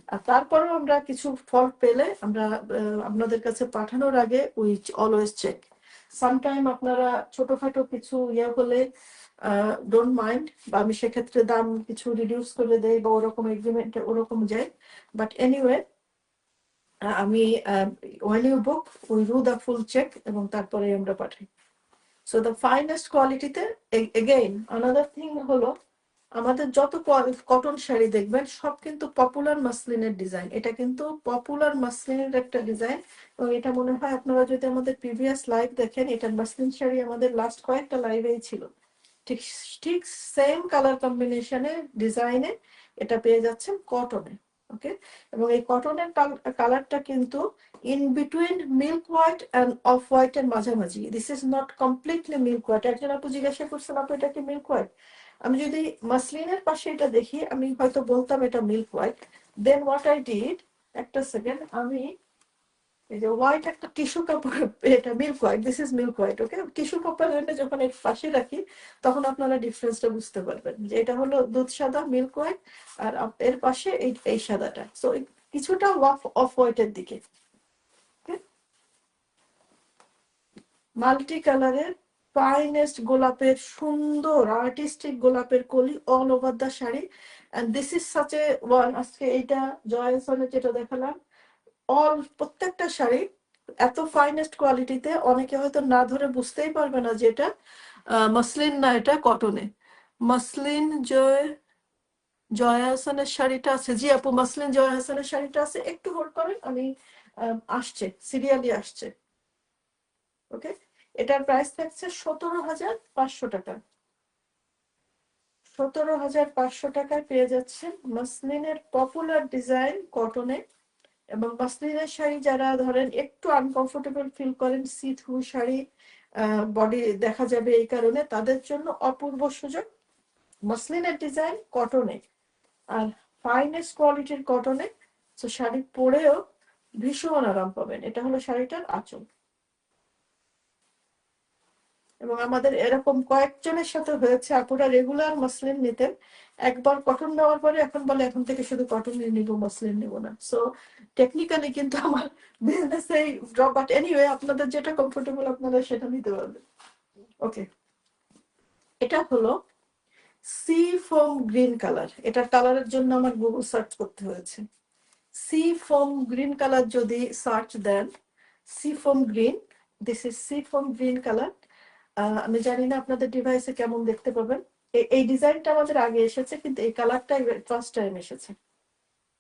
আর তারপরেও আমরা কিছু ফল্ট পেলে আমরা আপনাদের কাছে পাঠানোর আগে উই অলওয়েজ চেক। সামটাইম আপনারা ছোটখাটো কিছু ইয়ে হলে ডোন্ট মাইন্ড, বা আমি সেক্ষেত্রে দাম কিছু রিডিউস করে দেই বা ওরকম এগ্রিমেন্ট ওরকম যায়, বাট এনিওয়ে আমি when you book we do the full check এবং তারপরে আমরা পাঠাই। সো দ্য ফাইনেস্ট কোয়ালিটিতে। এগেইন আনাদার থিং হলো আমাদের যত কটন শাড়ি দেখবেন সব কিন্তু পপুলার মাসলিনের ডিজাইন, এটা কিন্তু পপুলার মাসলিনের একটা ডিজাইন। এবং এটা মনে হয় আপনারা যদি আমাদের প্রিভিয়াস লাইভ দেখেন, এটা মাসলিন শাড়ি আমাদের লাস্ট কয়েকটা লাইভেই ছিল। ঠিক ঠিক সেম কালার কম্বিনেশনে ডিজাইনে এটা পেয়ে যাচ্ছেন কটনে। ওকে, এবং এই কটনের কালারটা কিন্তু in between milk white and off white এর মাঝামাঝি। This is not completely milk white. একজন আপু জিজ্ঞাসা করছেন আপু এটা কি মিল্ক হোয়াইট। আমি যদি মাসলিনের পাশে এটা দেখি আমি হয়তো বলতাম এটা milk white. Then what I did, একটা সেকেন্ড, আমি এই যে হোয়াইট একটা টিস্যু কাপড়, এটা milk white, this is milk white. Okay, tissue paper এনে যখন এর পাশে রাখি তখন আপনারা ডিফারেন্সটা বুঝতে পারবেন যে এটা হলো দুধ সাদা মিল্ক হোয়াইট, আর এর পাশে এই সাদাটা, সো কিছুটা অফ হোয়াইটের দিকে। মাল্টি কালারের ফাইনেস্ট গোলাপের সুন্দর আর্টিস্টিক গোলাপের কলি all over the sari. And this is such a one, আজকে এইটা জয়সনের যেটা দেখালাম, অল প্রত্যেকটা শাড়ি এত ফাইনেস্ট কোয়ালিটিতে, অনেকে হয়তো না ধরে বুঝতেই পারবে না যে এটা মসলিন না, এটা কটনে। মসলিন জয়া হাসানের শাড়িটা আছে, জি আপু মসলিন জয়া হাসানের শাড়িটা আছে, একটু হোল্ড করেন, আমি আসছে, সিরিয়ালি আসছে। ওকে, এটার প্রাইস থাকছে 17,500 টাকা। 17,500 টাকায় পেয়ে যাচ্ছেন মসলিনের পপুলার ডিজাইন কটনে। এবং মসলিনের শাড়ি যারা ধরেন একটু আনকমফোর্টেবল ফিল করেন, সি থ্রু শাড়ি বডি দেখা যাবে এই কারণে, তাদের জন্য অপূর্ব সুযোগ। মসলিনের ডিজাইন কটনে আর ফাইনেস্ট কোয়ালিটির কটনে, তো শাড়ি পরেও ভীষণ আরাম পাবেন। এটা হলো শাড়িটার আঁচল। এবং আমাদের এরকম কয়েকজনের সাথে হয়েছে, আপুরা রেগুলার মসলিন নিতেন, একবার কটন নেওয়ার পরে এখন বলে এখন থেকে শুধু কটন নিব, মসলিন নিব না। সো টেকনিক্যালি কিন্তু আমার বিজনেস এই ড্রপ, বাট এনিওয়ে আপনাদের যেটা কমফোর্টেবল আপনারা সেটা নিতে পারবেন। ওকে, এটা হলো সি ফোম গ্রিন কালার। এটা কালারের জন্য আমার গুগল সার্চ করতে হয়েছে। সি ফোম গ্রিন কালার যদি সার্চ দেন, sea foam green, this is sea foam green colour. আমি জানি না আপনাদের ডিভাইসে কেমন দেখতে পাবেন। এই ডিজাইনটা আমাদের আগে এসেছে, কিন্তু এই কালারটাই ফার্স্ট টাইম এসেছে।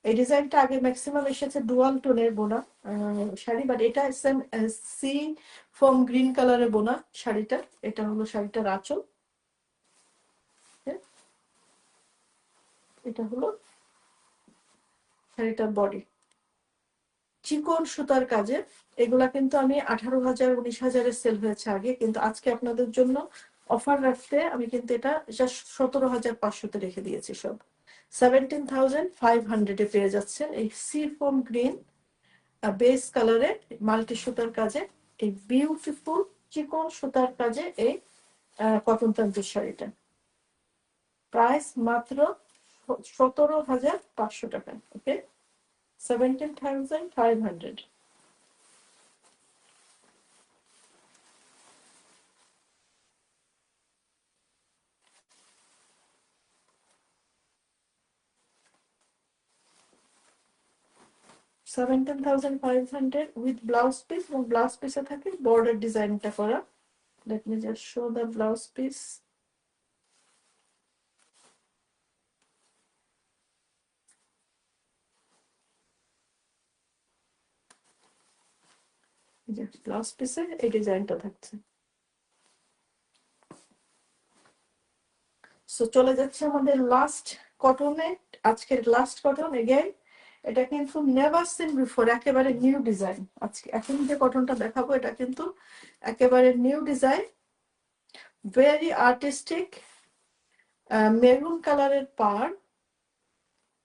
এই ডিজাইনটা আগে ম্যাক্সিমাম এসেছে ডুয়াল টোনের বোনা শাড়ি, বাট এটা সি ফোম গ্রিন কালারে বোনা শাড়িটা। এটা হলো শাড়িটার আঁচল, এটা হলো শাড়িটার বডি। চিকন সুতার কাজে এগুলা কিন্তু আমি 18,000 19,000 সেল হয়েছে আগে, কিন্তু আজকে আপনাদের জন্য অফার রাখতে আমি কিন্তু এটা 17,500 রেখে দিয়েছি। সব 17,500 পেয়ে যাচ্ছেন এই সি ফোম গ্রিন বেস কালারে মাল্টি সুতার কাজে, এই বিউটিফুল চিকন সুতার কাজে এই কটন তান্তুর শাড়িটা। প্রাইস মাত্র 17,500 টাকা। ওকে, 17,500।17,500 উইথ ব্লাউজ পিস, এবং ব্লাউজ পিসে থাকে বর্ডার ডিজাইনটা করা। Let me just show the blouse piece. Blouse পিসে এই ডিজাইনটা থাকছে। সো চলে যাচ্ছে আমাদের লাস্ট কটনে, আজকের লাস্ট কটন এগেইন। এটা কিন্তু নেভার সিন বিফোর, একেবারে নিউ ডিজাইন। আজকে এখন যে কটনটা দেখাবো এটা কিন্তু একেবারে new design, very artistic maroon কালারের পাড়।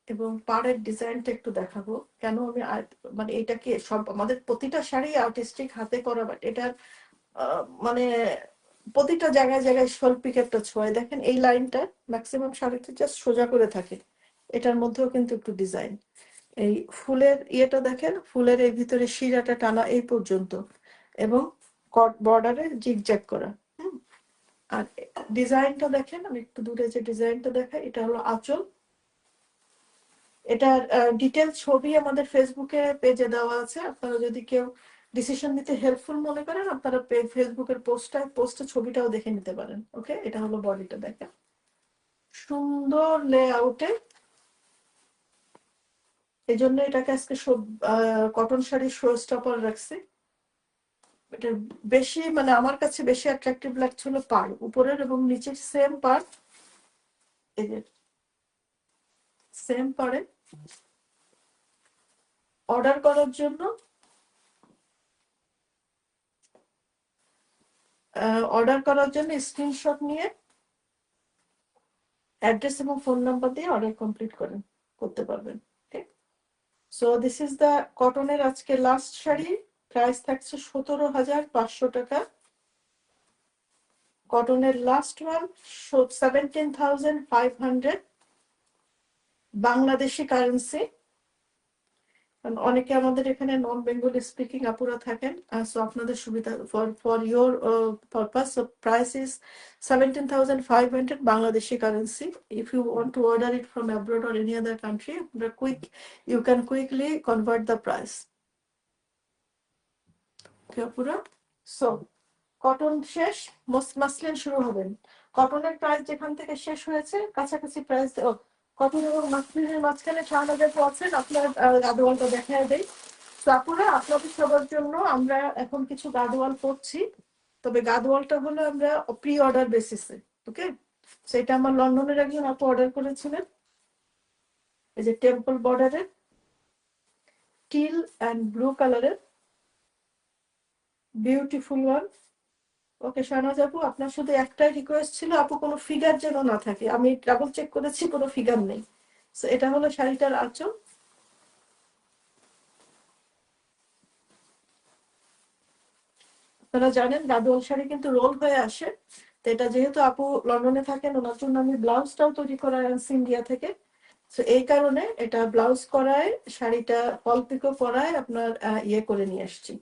এবং পাড়ের ডিজাইনটা একটু দেখাবো কেন আমি মানে এটাকে সব আমাদের প্রতিটা শাড়ি আর্টিস্টিক হাতে করা, বাট এটার মানে প্রতিটা জায়গায় জায়গায় শৈল্পিক একটা ছোঁয়া। দেখেন এই লাইনটা ম্যাক্সিমাম শাড়িতে জাস্ট সোজা করে থাকে, এটার মধ্যেও কিন্তু একটু ডিজাইন। এই ফুলের ইয়েটা দেখেন, ফুলের এই ভিতরে শিরাটা টানা এই পর্যন্ত, এবং বর্ডারে জিগজ্যাগ করা। আর ডিজাইনটা দেখেন, আমি একটু দূরে যে ডিজাইনটা দেখাই, এটা হলো আঁচল। এটার ডিটেল ছবি আমাদের ফেসবুকে পেজে দেওয়া আছে, আপনারা যদি কেউ ডিসিশন নিতে হেল্পফুল মনে করেন আপনারা ফেসবুকের পোস্টে ছবিটাও দেখে নিতে পারেন। ওকে, এটা হলো বডিটা দেখেন, সুন্দর লেআউটে। এই জন্য এটাকে আজকে সব কটন শাড়ির শো স্টপার রাখছি। এটা বেশি মানে আমার কাছে বেশি অ্যাট্রাকটিভ লাগছিল পাড়, উপরের এবং নিচের সেম পাড়, এই যে সেম পাড়ে। অর্ডার করার জন্য স্ক্রিনশট নিয়ে অ্যাড্রেস এবং ফোন নাম্বার দিয়ে অর্ডার কমপ্লিট করতে পারবেন। ঠিক। সো দিস ইজ দ্য কটনের আজকে লাস্ট শাড়ি। প্রাইস থাকছে 17,500 টাকা। কটনের লাস্ট ওয়ান 17,500 বাংলাদেশি কারেন্সি। অনেকে আমাদের এখানে নন বেঙ্গলি স্পিকিং আপুরা থাকেন, সো আপনাদের সুবিধা for your purpose, so price is 17,500 Bangladeshi currency. If you want to order it from abroad or any other country, you can quickly convert the price. Okay, আপুরা? So কটন শেষ, মাসলিন শুরু হবেন। কটনের প্রাইস যেখান থেকে শেষ হয়েছে কাছাকাছি প্রাইস, কটন এবং মাসলিনের মাঝখানে শাহনাজের আছেন, আপনার গাদোয়ালটা দেখায় দেয়। তো আপুরা আপনাদের সবার জন্য আমরা এখন কিছু গাদোয়াল করছি, তবে গাদোয়ালটা হলো আমরা প্রি অর্ডার বেসিসে। ওকে, সেটা আমার লন্ডনের একজন আপু অর্ডার করেছিলেন। এই যে টেম্পল বর্ডারের টিল অ্যান্ড ব্লু কালারের বিউটিফুল ওয়ান। ওকে শাহনাজ আপু, আপনার শুধু একটাই রিকোয়েস্ট ছিল, আপু কোনো ফিগার যেন না থাকে। আমি ডাবল চেক করেছি, কোনো ফিগার নেই। সো এটা হলো শাড়িটার আঁচল। আপনারা জানেন গাদোয়াল শাড়ি কিন্তু রোল হয়ে আসে, তো এটা যেহেতু আপু লন্ডনে থাকেন, ওনার জন্য আমি ব্লাউজটাও তৈরি করাই আনছি ইন্ডিয়া থেকে। তো এই কারণে এটা ব্লাউজ করায়, শাড়িটা ফল পিকো করায় আপনার ইয়ে করে নিয়ে আসছি,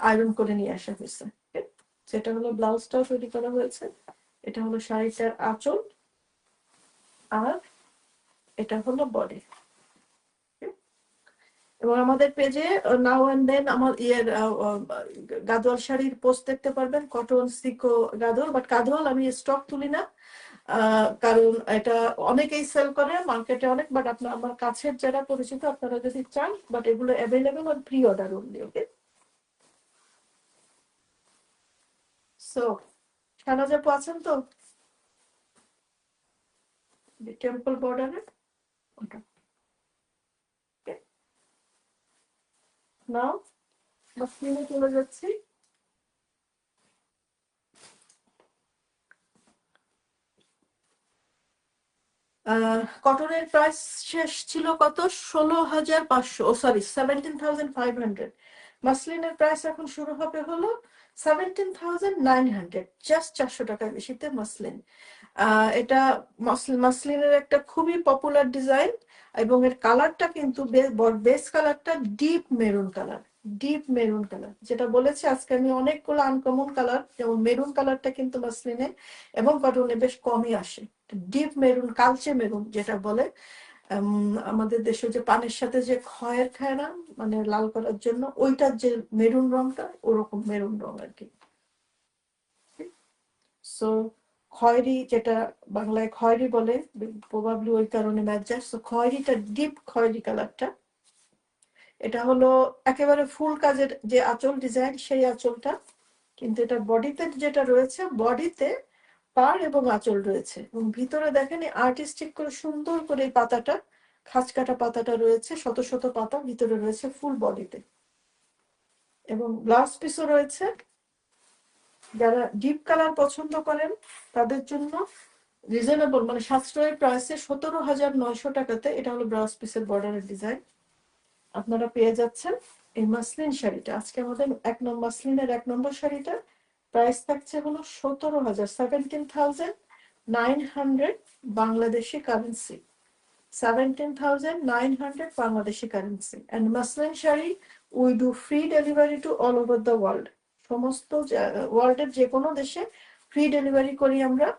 আয়রন করে নিয়ে আসা হয়েছে। সেটা হলো ব্লাউজটাও তৈরি করা হয়েছে। এটা হলো শাড়িটার আঁচল, আর এটা হলো বডি। এবং আমাদের পেজে নাও এন্ড দেন আমার গাদোয়াল শাড়ির পোস্ট দেখতে পারবেন, কটন সিকো গাদোয়াল। বাট গাদোয়াল আমি স্টক তুলি না, কারণ এটা অনেকেই সেল করে মার্কেটে অনেক, বাট আপনার আমার কাছের যারা পরিচিত আপনারা যদি চান, বাট এগুলো available on pre order only. Okay, so Shahnaz আপু আছেন তো টেম্পল বর্ডারে? ওটা নাও স্ক্রিনে চলে যাচ্ছি। কটনের প্রাইস শেষ ছিল কত, 16,500, ও সরি 17,500। মাসলিনের প্রাইস এখন শুরু হবে হলো 17,900, জাস্ট 400 টাকা বেশিতে মাসলিন। এটা মাসলিনের একটা খুবই পপুলার ডিজাইন, এবং এর কালারটা কিন্তু বেস কালারটা deep maroon colour. Deep maroon colour যেটা বলেছে আজকে আমি, অনেকগুলো আনকমন কালার, যেমন মেরুন কালারটা কিন্তু মাসলিনে এবং কটনে বেশ কমই আসে। ডিপ মেরুন, কালচে মেরুন যেটা বলে, আমাদের দেশে যে পানের সাথে যে খয়ের খায় না, মানে লাল করার জন্য ওইটার যে মেরুন রংটা, ওরকম মেরুন রং আর কি। সো খয়েরি, যেটা বাংলায় খয়েরি বলে, প্রবাবলি ওই কারণে ম্যাচ যায়। সো খয়েরিটা ডিপ খয়েরি কালারটা। এটা হলো একেবারে ফুল কাজের যে আঁচল ডিজাইন, সেই আঁচলটা। কিন্তু এটা বডিতে যেটা রয়েছে, বডিতে পাড় এবং আঁচল রয়েছে, এবং ভিতরে দেখেন আর্টিস্টিক করে সুন্দর করে এই পাতাটা, খাঁজ কাটা পাতাটা রয়েছে, শত শত পাতা ভিতরে রয়েছে ফুল বডিতে। এবং ব্লাউজ পিসও রয়েছে। যারা ডিপ কালার পছন্দ করেন তাদের জন্য রিজনেবল, মানে সাশ্রয়ী প্রাইসে 17,900 টাকাতে এটা হলো ব্লাউজ পিসের বর্ডারের ডিজাইন আপনারা পেয়ে যাচ্ছেন। এই মাসলিন শাড়িটা আজকে আমাদের মাসলিনের 1 নম্বর শাড়িটা প্রাইস থাকছে হলো 17,900 Bangladeshi currency. 17,900 Bangladeshi currency. And muslin sari we do free delivery to all over the world. সমস্ত ওয়ার্ল্ডের যে কোনো দেশে ফ্রি ডেলিভারি করি আমরা।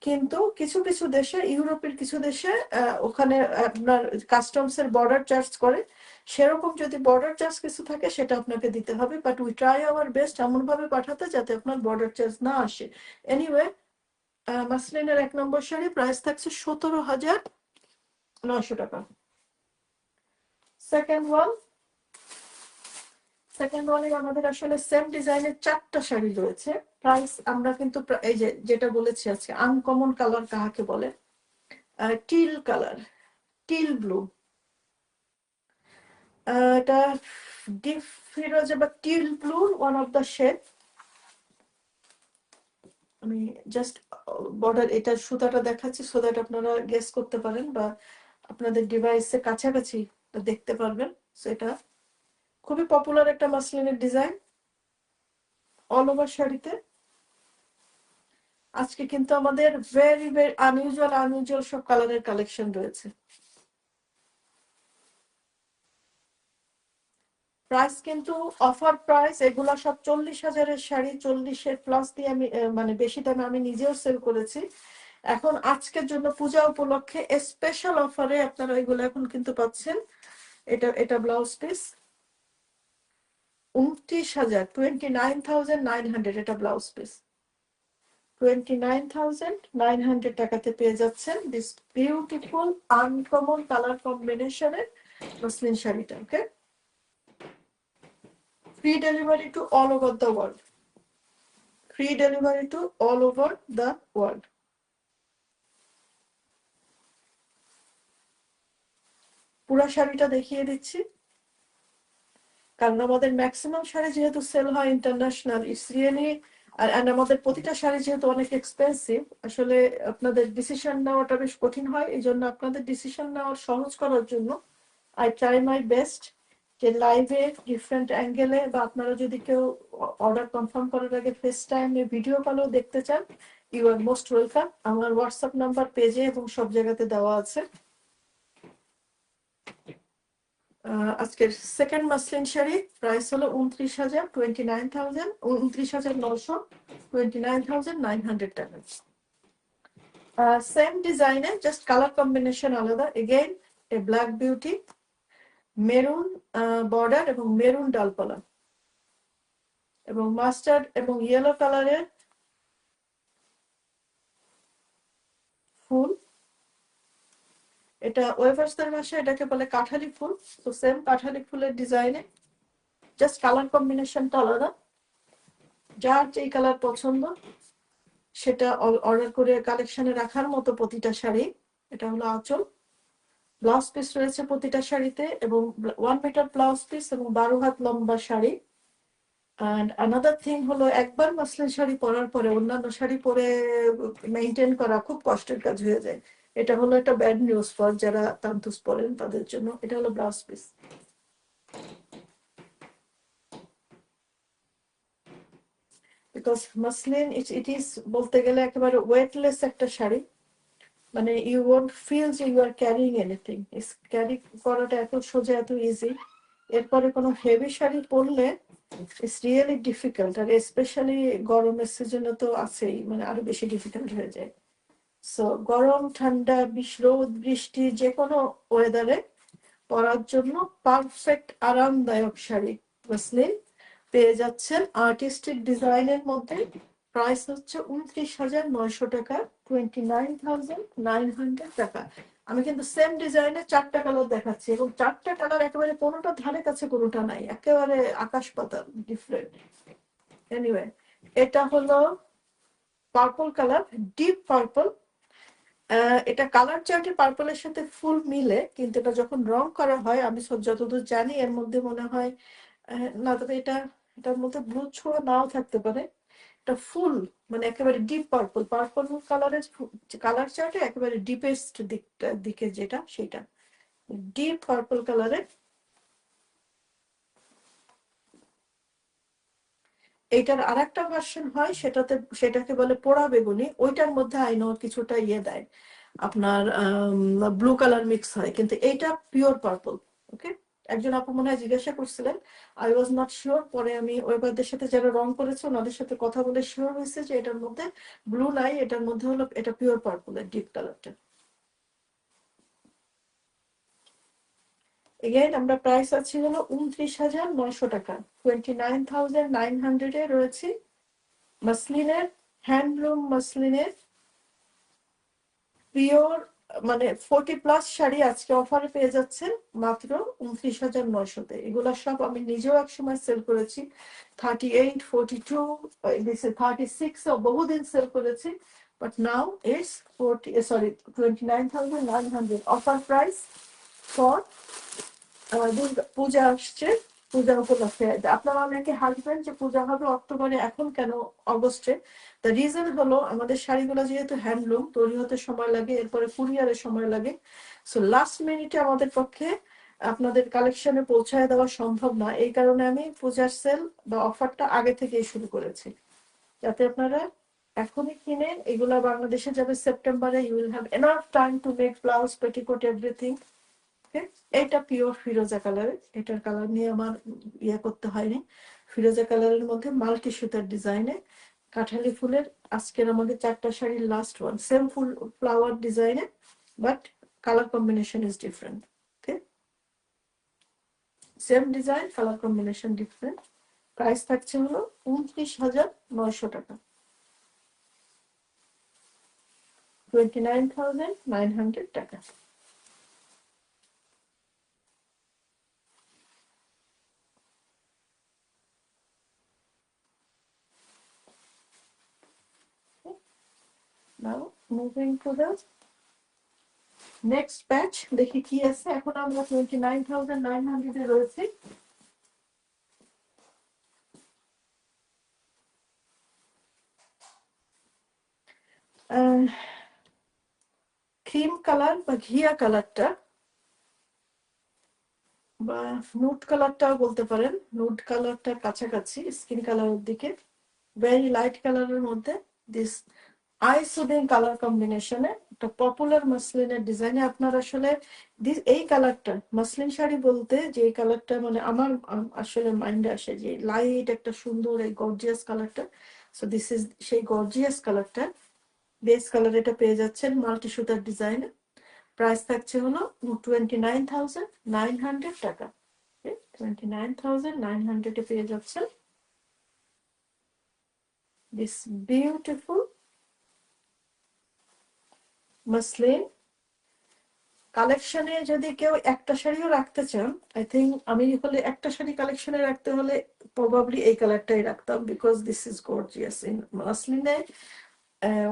কিন্তু কিছু কিছু দেশে, ইউরোপের কিছু দেশে ওখানে আপনার কাস্টমস এর বর্ডার চার্জ করে। সেরকম যদি বর্ডার চার্জ কিছু থাকে সেটা আপনাকে দিতে হবে, but we try our best এমন ভাবে পাঠাতে যাতে আপনার বর্ডার চার্জ না আসে। এনিওয়ে, মাসলিনের 1 নম্বর শাড়ি প্রাইস থাকছে 17,900 টাকা। সেকেন্ড ওয়ানে আমাদের আসলে সেম ডিজাইনের 4টা শাড়ি রয়েছে। প্রাইস আমরা কিন্তু এই যে যেটা বলেছি আজকে আনকমন কালার কাহাকে বলে, টিল কালার, টিল ব্লু, এটা ডিপ ফিরোজা বা teal blue one of the shade. আমি জাস্ট বর্ডার এটা সুতাটা দেখাচ্ছি সো দ্যাট আপনারা গেস করতে পারেন বা আপনাদের ডিভাইসের কাছাকাছি দেখতে পারবেন। সো এটা খুবই পপুলার একটা মাসলিনের ডিজাইন অল ওভার শাড়িতে। আজকে কিন্তু আমাদের ভেরি ভেরি আনইউজুয়াল সব কালারের কালেকশন রয়েছে। প্রাইস কিন্তু অফার প্রাইস, এগুলা সব 40,000-এর শাড়ি, 40-এর প্লাস দিয়ে আমি মানে বেশি দামে আমি নিজেও সেল করেছি। এখন আজকের জন্য পূজা উপলক্ষে স্পেশাল অফারে আপনারা এগুলো এখন কিন্তু পাচ্ছেন। এটা ব্লাউজ পিস 29,000, 29,900 এটা ব্লাউজ পিস 29,900 টাকাতে পেয়ে যাচ্ছেন দিস বিউটিফুল আনকমন কালার কম্বিনেশনের মসলিন শাড়িটা। Okay, free delivery to all over the world, free delivery to all over the world. পুরো শাড়িটা দেখিয়ে দিচ্ছি, কারণ আমাদের ম্যাক্সিমাম শাড়ি যেহেতু সেল হয় ইন্টারন্যাশনাল, ইটস রিয়েলি আর আমাদের প্রতিটা শাড়ি যেহেতু অনেক এক্সপেন্সিভ, আসলে আপনাদের ডিসিশন নেওয়াটা বেশ কঠিন হয়। এই জন্য আপনাদের ডিসিশন নেওয়া সহজ করার জন্য আই ট্রাই মাই বেস্ট যে লাইভে ডিফারেন্ট অ্যাঙ্গেলে বা আপনারা যদি কেউ অর্ডার কনফার্ম করার আগে ফেস টাইমে ভিডিও কলেও দেখতে চান, ইউ আর মোস্ট ওয়েলকাম। আমার হোয়াটসঅ্যাপ নাম্বার পেজে এবং সব জায়গাতে দেওয়া আছে। আজকের সেকেন্ড মাসলিন শাড়ি প্রাইস হলো 29,000, 29,000, 29,900, 29,900 টাকা। সেম ডিজাইনে জাস্ট কালার কম্বিনেশন আলাদা। এগেইন এ ব্ল্যাক বিউটি, মেরুন বর্ডার এবং মেরুন ডালপালা এবং মাস্টার্ড এবং ইয়েলো কালারের ফুল। এটা ওয়েভার্সদের ভাষায় এটাকে বলে কাঠালি ফুল। তো সেম কাঠালি ফুলের ডিজাইনে জাস্ট কালার কম্বিনেশনটা আলাদা। যার যেই কালার পছন্দ সেটা অর্ডার করে কালেকশনে রাখার মতো প্রতিটা শাড়ি। এটা হলো আঁচল, ব্লাউজ পিস রয়েছে প্রতিটা শাড়িতে এবং 1 মিটার ব্লাউজ পিস এবং 12 হাত লম্বা শাড়ি। অ্যান্ড আনাদার থিং হলো একবার মাসলিন শাড়ি পরার পরে অন্যান্য শাড়ি পরে মেনটেন করা খুব কষ্টের কাজ হয়ে যায়। এটা হলো একটা ব্যাড নিউজ ফর যারা তান্তুস পরেন তাদের জন্য। এটা হলো blouse piece. Because muslin it is বলতে গেলে একেবারে ওয়েটলেস একটা শাড়ি, মানে ইউ ওয়ন্ট ফিল যে you are carrying anything. Carry করাটা এত সোজা, এত ইজি। এরপরে কোনো হেভি শাড়ি পরলে ইটস রিয়েলি ডিফিকাল্ট, আর স্পেশালি গরমের সিজনে তো আছেই, মানে আরো বেশি ডিফিকাল্ট হয়ে যায়। সো গরম ঠান্ডা রোদ বৃষ্টি যে কোনো ওয়েদারে পরার জন্য পারফেক্ট আরামদায়ক শাড়ি মাসলিন পেয়ে যাচ্ছেন আর্টিস্টিক ডিজাইনের মধ্যে। প্রাইস হচ্ছে 29,900 টাকা, 29,900 টাকা। আমি কিন্তু সেম ডিজাইনে 4টা কালার দেখাচ্ছি এবং 4টা কালার একেবারে কোনোটা ধারে কাছে কোনোটা নাই, একেবারে আকাশ পাতাল ডিফারেন্ট। এনিওয়ে, এটা হলো পার্পল কালার, ডিপ পার্পল। এটা কালার চার্টে পার্পলের সাথে ফুল মিলে, কিন্তু এটা যখন রং করা হয় আমি যতদূর জানি এর মধ্যে মনে হয় না, তবে এটার মধ্যে ব্লু ছোঁয়া নাও থাকতে পারে। এটা ফুল মানে একেবারে ডিপ পার্পল, পার্পল কালারের কালার চার্টে একেবারে ডিপেস্ট দিকে যেটা সেটা ডিপ পার্পল কালারের। এইটার আর একটা ভার্সন হয় সেটাকে বলে পোড়া বেগুনি, ওইটার মধ্যে আইনো কিছুটা ইয়ে দেয় আপনার ব্লু কালার মিক্স হয়, কিন্তু এইটা পিওর পার্পল। ওকে, একজন আপু মনে হয় জিজ্ঞাসা করছিলেন, আই ওয়াজ নট শিওর, পরে আমি ওয়েবারদের সাথে যারা রং করেছে ওনাদের সাথে কথা বলে শিওর হয়েছে যে এটার মধ্যে ব্লু নাই, এটার মধ্যে হলো এটা পিওর পার্পলের ডিপ কালারটা। এগেইন আমরা প্রাইস আছে হলো 29,900 টাকা, 29,900 রয়েছে মাসলিনের, হ্যান্ডলুম মাসলিনের পিওর মানে 40+ শাড়ি আজকে অফারে পেয়ে যাচ্ছেন মাত্র 29,900-তে। এগুলা সব আমি নিজেও একসময় সেল করেছি 38, 42, দিস 36 বহুদিন সেল করেছি, but now it's 29,900 offer price for Puja আসছে। পূজা উপলক্ষে আপনারা অনেকে হাসবেন যে পূজা হবে অক্টোবরে, এখন কেন অগস্টে? দ্য রিজন হলো আমাদের শাড়িগুলো যেহেতু হ্যান্ডলুম, তৈরি হতে সময় লাগে, এরপরে কুরিয়ারের সময় লাগে। সো লাস্ট মিনিটে আমাদের পক্ষে আপনাদের কালেকশনে পৌঁছায় দেওয়া সম্ভব না, এই কারণে আমি পূজার সেল বা অফারটা আগে থেকেই শুরু করেছি, যাতে আপনারা এখনই কিনে এগুলা বাংলাদেশে যাবে সেপ্টেম্বরে। You will have enough time to make blouse, petticoat, everything. এটা পিওর ফিরোজা কালারের, এটার কালার নিয়ে আমার ইয়ে করতে হয়নি। ফিরোজা কালারের মধ্যে মাল্টি সুতার ডিজাইনে কাঠালি ফুলের, আজকের আমাদের 4টা শাড়ির last one, same full flower ডিজাইনে, but colour combination is different. Okay, same design, colour combination different. Price থাকছে হলো 29,900 টাকা, 29,900 টাকা। Now moving to the next batch, দেখি কি আছে। এখন আমরা 29,900 এ রয়েছি। ক্রিম কালার বা ঘিয়া কালারটা বা নুড কালারটাও বলতে পারেন, নুড কালারটার কাছাকাছি স্কিন কালারের দিকে, ভেরি লাইট কালারের মধ্যে দিস আই সুদিং কালার কম্বিনেশনে একটা পপুলার মাসলিনের ডিজাইনে আপনার আসলে এই কালারটা মাসলিন শাড়ি বলতে যে কালারটা মানে আমার আসলে মাইন্ডে আসে যে লাইট একটা সুন্দর এই গর্জিয়াস কালারটা। সো দিস ইজ সেই গর্জিয়াস কালারটা, বেস কালার এটা পেয়ে যাচ্ছেন মাল্টি সুতার ডিজাইনে। প্রাইস থাকছে হলো 29,900 টাকা। 29,900 এ পেয়ে যাচ্ছেন দিস বিউটিফুল মাসলিন কালেকশনে। যদি কেউ একটা শাড়িও রাখতে চান, আই থিঙ্ক আমি হলে একটা শাড়ি কালেকশনে রাখতে হলে প্রবাবলি এই কালারটাই রাখতাম, because this is gorgeous in মাসলিনে,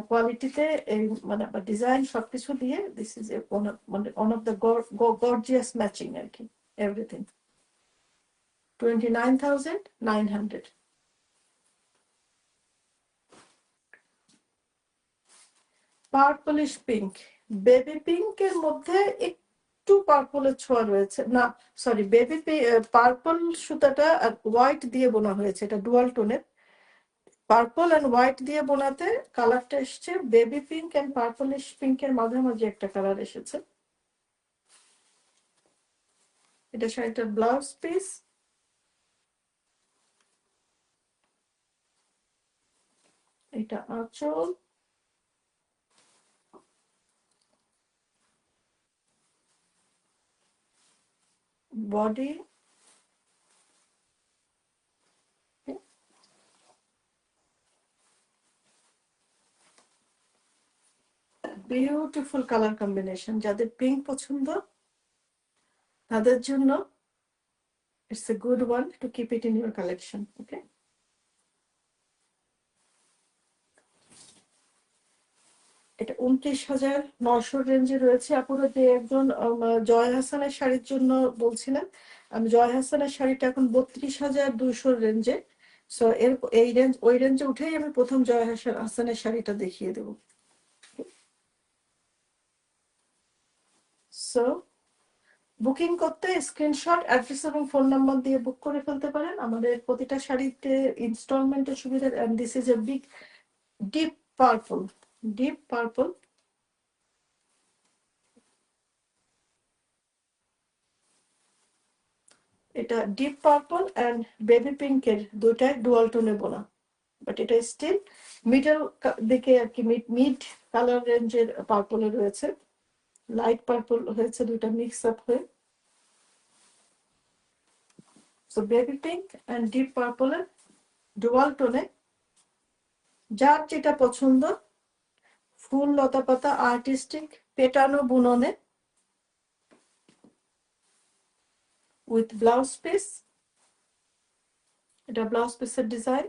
কোয়ালিটিতে মানে ডিজাইন সবকিছু দিয়ে this is one of the gorgeous matching আর কি, এভরিথিং। 29,900। পার্পলিশ পিঙ্ক, বেবি পিঙ্কের মধ্যে একটু পার্পলের ছোঁয়া রয়েছে, না সরি, বেবি পার্পল সুতাটা আর হোয়াইট দিয়ে বোনা হয়েছে, এটা ডুয়াল টোনের পার্পল এন্ড হোয়াইট দিয়ে বোনাতে কালারটা এসছে বেবি পিঙ্ক এন্ড পার্পলিশ পিঙ্কের মাঝামাঝি একটা কালার এসেছে। এটা শাড়িটার ব্লাউজ পিস, এটা আঁচল, বডি, বিউটিফুল কালার কম্বিনেশন। যাদের পিঙ্ক পছন্দ তাদের জন্য it's a good one to keep it in your collection. Okay, এটা 29,900 রেঞ্জে রয়েছে। আপুরা যে একজন জয় হাসানের শাড়ির জন্য বলছিলেন, আমি জয় হাসানের শাড়িটা এখন 32,200 রেঞ্জে। সো এই রেঞ্জ ওই রেঞ্জে উঠেই আমি প্রথম জয় হাসানের শাড়িটা দেখিয়ে দেব। সো বুকিং করতে স্ক্রিনশট, অ্যাড্রেস এবং ফোন নাম্বার দিয়ে বুক করে ফেলতে পারেন। আমাদের প্রতিটা শাড়িতে ইনস্টলমেন্টের সুবিধা। And this is a big deep purple, deep purple. এটা ডিপ পার্পল এন্ড বেবি পিঙ্কের দুইটাই ডুয়াল টোনে বোনা, বাট এটা স্টিল মিডল দিকে আর কি, মিড কালার রেঞ্জের পার্পলে রয়েছে, লাইট পার্পল হয়েছে দুইটা মিক্স আপ হয়ে। So baby pink and deep পার্পলের ডুয়াল টোনে যার যেটা পছন্দ ফুল লতা পাতা আর্টিস্টিক পেটানো বুননে উইথ ব্লাউজ পিস। এটা ব্লাউজ পিসের ডিজাইন।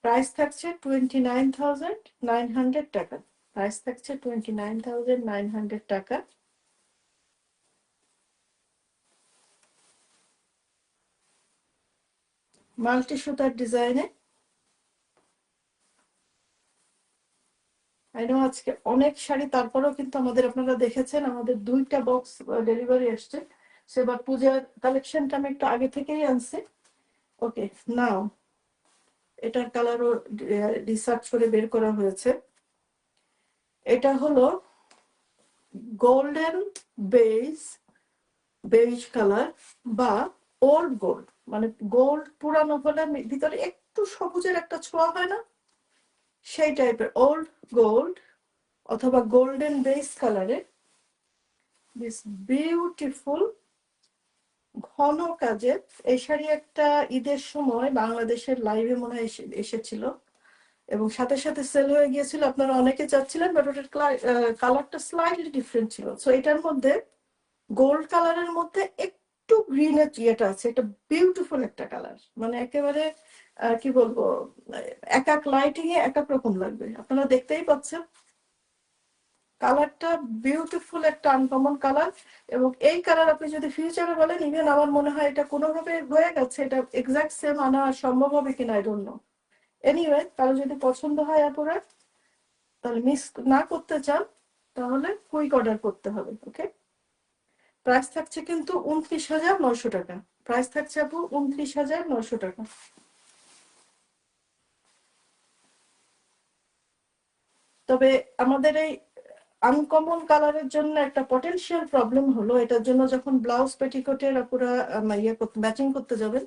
প্রাইস থাকছে 29,900 টাকা। প্রাইস থাকছে 29,900 টাকা। মাল্টি সুতার ডিজাইনে। আজকে অনেক শাড়ি, তারপরেও কিন্তু আমাদের, আপনারা দেখেছেন আমাদের 2টা বক্স ডেলিভারি আসছে। সেবার পূজার কালেকশনটা আমি একটু আগে থেকেই আনছি। ওকে, নাও এটার কালারও রিসার্চ করে বের করা হয়েছে। এটা হলো গোল্ডেন বেজ কালার বা ওল্ড গোল্ড, মানে গোল্ড পুরানো হলে ভিতরে একটু সবুজের একটা ছোঁয়া হয় না, সেই টাইপের ওল্ড গোল্ড অথবা গোল্ডেন বেজ কালারে দিস বিউটিফুল ঘন কাজের এই শাড়ি একটা ঈদের সময় বাংলাদেশের লাইভে মনে হয় এসেছিল এবং সাথে সাথে সেল হয়ে গিয়েছিল। আপনারা অনেকে চাচ্ছিলেন, বাট ওটার কালারটা স্লাইটলি ডিফারেন্ট ছিল। সো এটার মধ্যে গোল্ড কালারের মধ্যে একটু গ্রিনের ইয়েটা আছে। এটা বিউটিফুল একটা কালার, মানে একেবারে কি বলবো, এক এক লাইটিং এ এক এক রকম লাগবে। আপনারা দেখতেই পাচ্ছেন কালারটা বিউটিফুল একটা আনকমন কালার। এবং এই কালার আপনি যদি ফিউচারে বলেন, ইভেন আমার মনে হয় এটা কোনোভাবে হয়ে গেছে, এটা এক্সাক্ট সেম আনা সম্ভব হবে কিনা আই ডোন্ট নো। এনিওয়ে, কারো যদি পছন্দ হয় আপুরা, তাহলে মিস না করতে চান, তাহলে কুইক অর্ডার করতে হবে। ওকে, প্রাইস থাকছে কিন্তু 29,900 টাকা। প্রাইস থাকছে আপু 29,900 টাকা। তবে আমাদের এই আনকমন কালারের জন্য একটা পটেনশিয়াল প্রবলেম হলো, এটার জন্য যখন ব্লাউজ পেটিকোটের পুরো ইয়ে ম্যাচিং করতে যাবেন,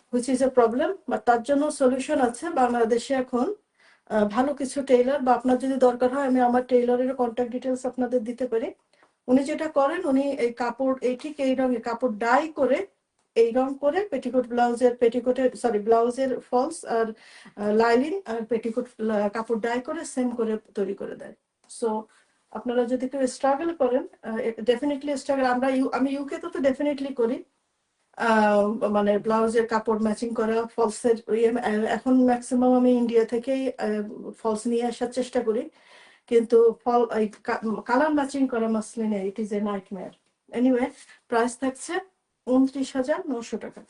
which is a problem, but তার জন্য সলিউশন আছে বাংলাদেশে এখন। ভালো কিছু টেইলার, বা আপনার যদি দরকার হয় আমি আমার টেইলারের কন্ট্যাক্ট ডিটেলস আপনাদের দিতে পারি। উনি যেটা করেন, উনি এই কাপড় ঠিক এই রঙে কাপড় ডাই করে, এই রং করে ব্লাউজের ফলস আর লাইলিং আর পেটিকোট কাপড় ডাই করে সেম করে তৈরি করে দেয়। সো আপনারা যদি কেউ স্ট্রাগল করেন, ডেফিনেটলি স্ট্রাগল, আমি ইউকে তো ডেফিনেটলি করি। মানে ব্লাউজের কাপড় ম্যাচিং করা, ফলসের এখন ম্যাক্সিমাম আমি ইন্ডিয়া থেকেই ফলস নিয়ে আসার চেষ্টা করি, কিন্তু কালার ম্যাচিং করা মাসলিনে it is a nightmare. Anyway, price থাকছে 29,900 টাকা।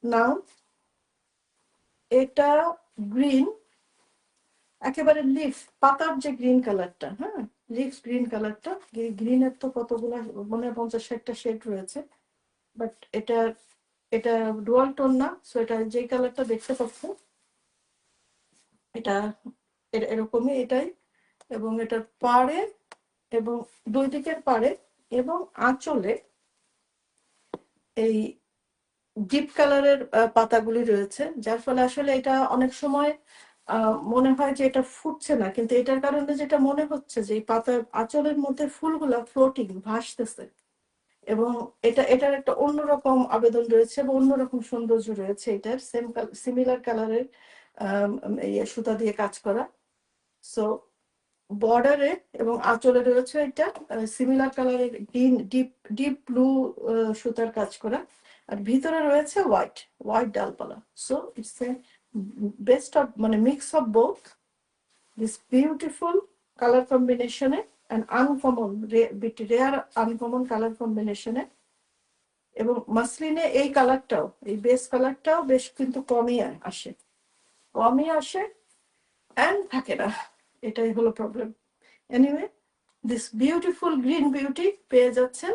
নাও এটা গ্রিন, একেবারে লিফ পাতার যে গ্রিন কালারটা, হ্যাঁ লিফ গ্রিন কালারটা। গ্রিনের তো কতগুলো, মনে হয় 50-60টা শেড রয়েছে, বাট এটা ডুয়াল টোন না। সো এটা যে কালারটা দেখতে পাচ্ছ, এটা এরকমই এটাই। এবং এটার পাড়ে এবং দুই দিকের পাড়ে এবং আঁচলে এই ডিপ কালারের পাতাগুলি রয়েছে, যার ফলে আসলে এটা অনেক সময় মনে হয় যে এটা ফুটছে না, কিন্তু এটার কারণে যেটা মনে হচ্ছে যে এই পাতার আঁচলের মধ্যে ফুলগুলা ফ্লোটিং, ভাসতেছে। এবং এটার একটা অন্যরকম আবেদন রয়েছে এবং অন্যরকম সৌন্দর্য রয়েছে। এটার সিমিলার কালারের সুতা দিয়ে কাজ করা। সো বর্ডারে এবং আঁচলে রয়েছে এটা সিমিলার কালারের গ্রিন ডিপ ব্লু সুতার কাজ করা, আর ভিতরে রয়েছে হোয়াইট ডালপালা। So it's a best of, মানে mix of both this beautiful colour কম্বিনেশনে and uncommon, rare uncommon colour কম্বিনেশনে। এবং মাসলিনে এই কালারটাও, এই বেস কালারটাও বেশ কিন্তু কমই আসে অ্যান্ড থাকে না, এটাই হলো problem. Anyway, this beautiful green beauty পেয়ে যাচ্ছেন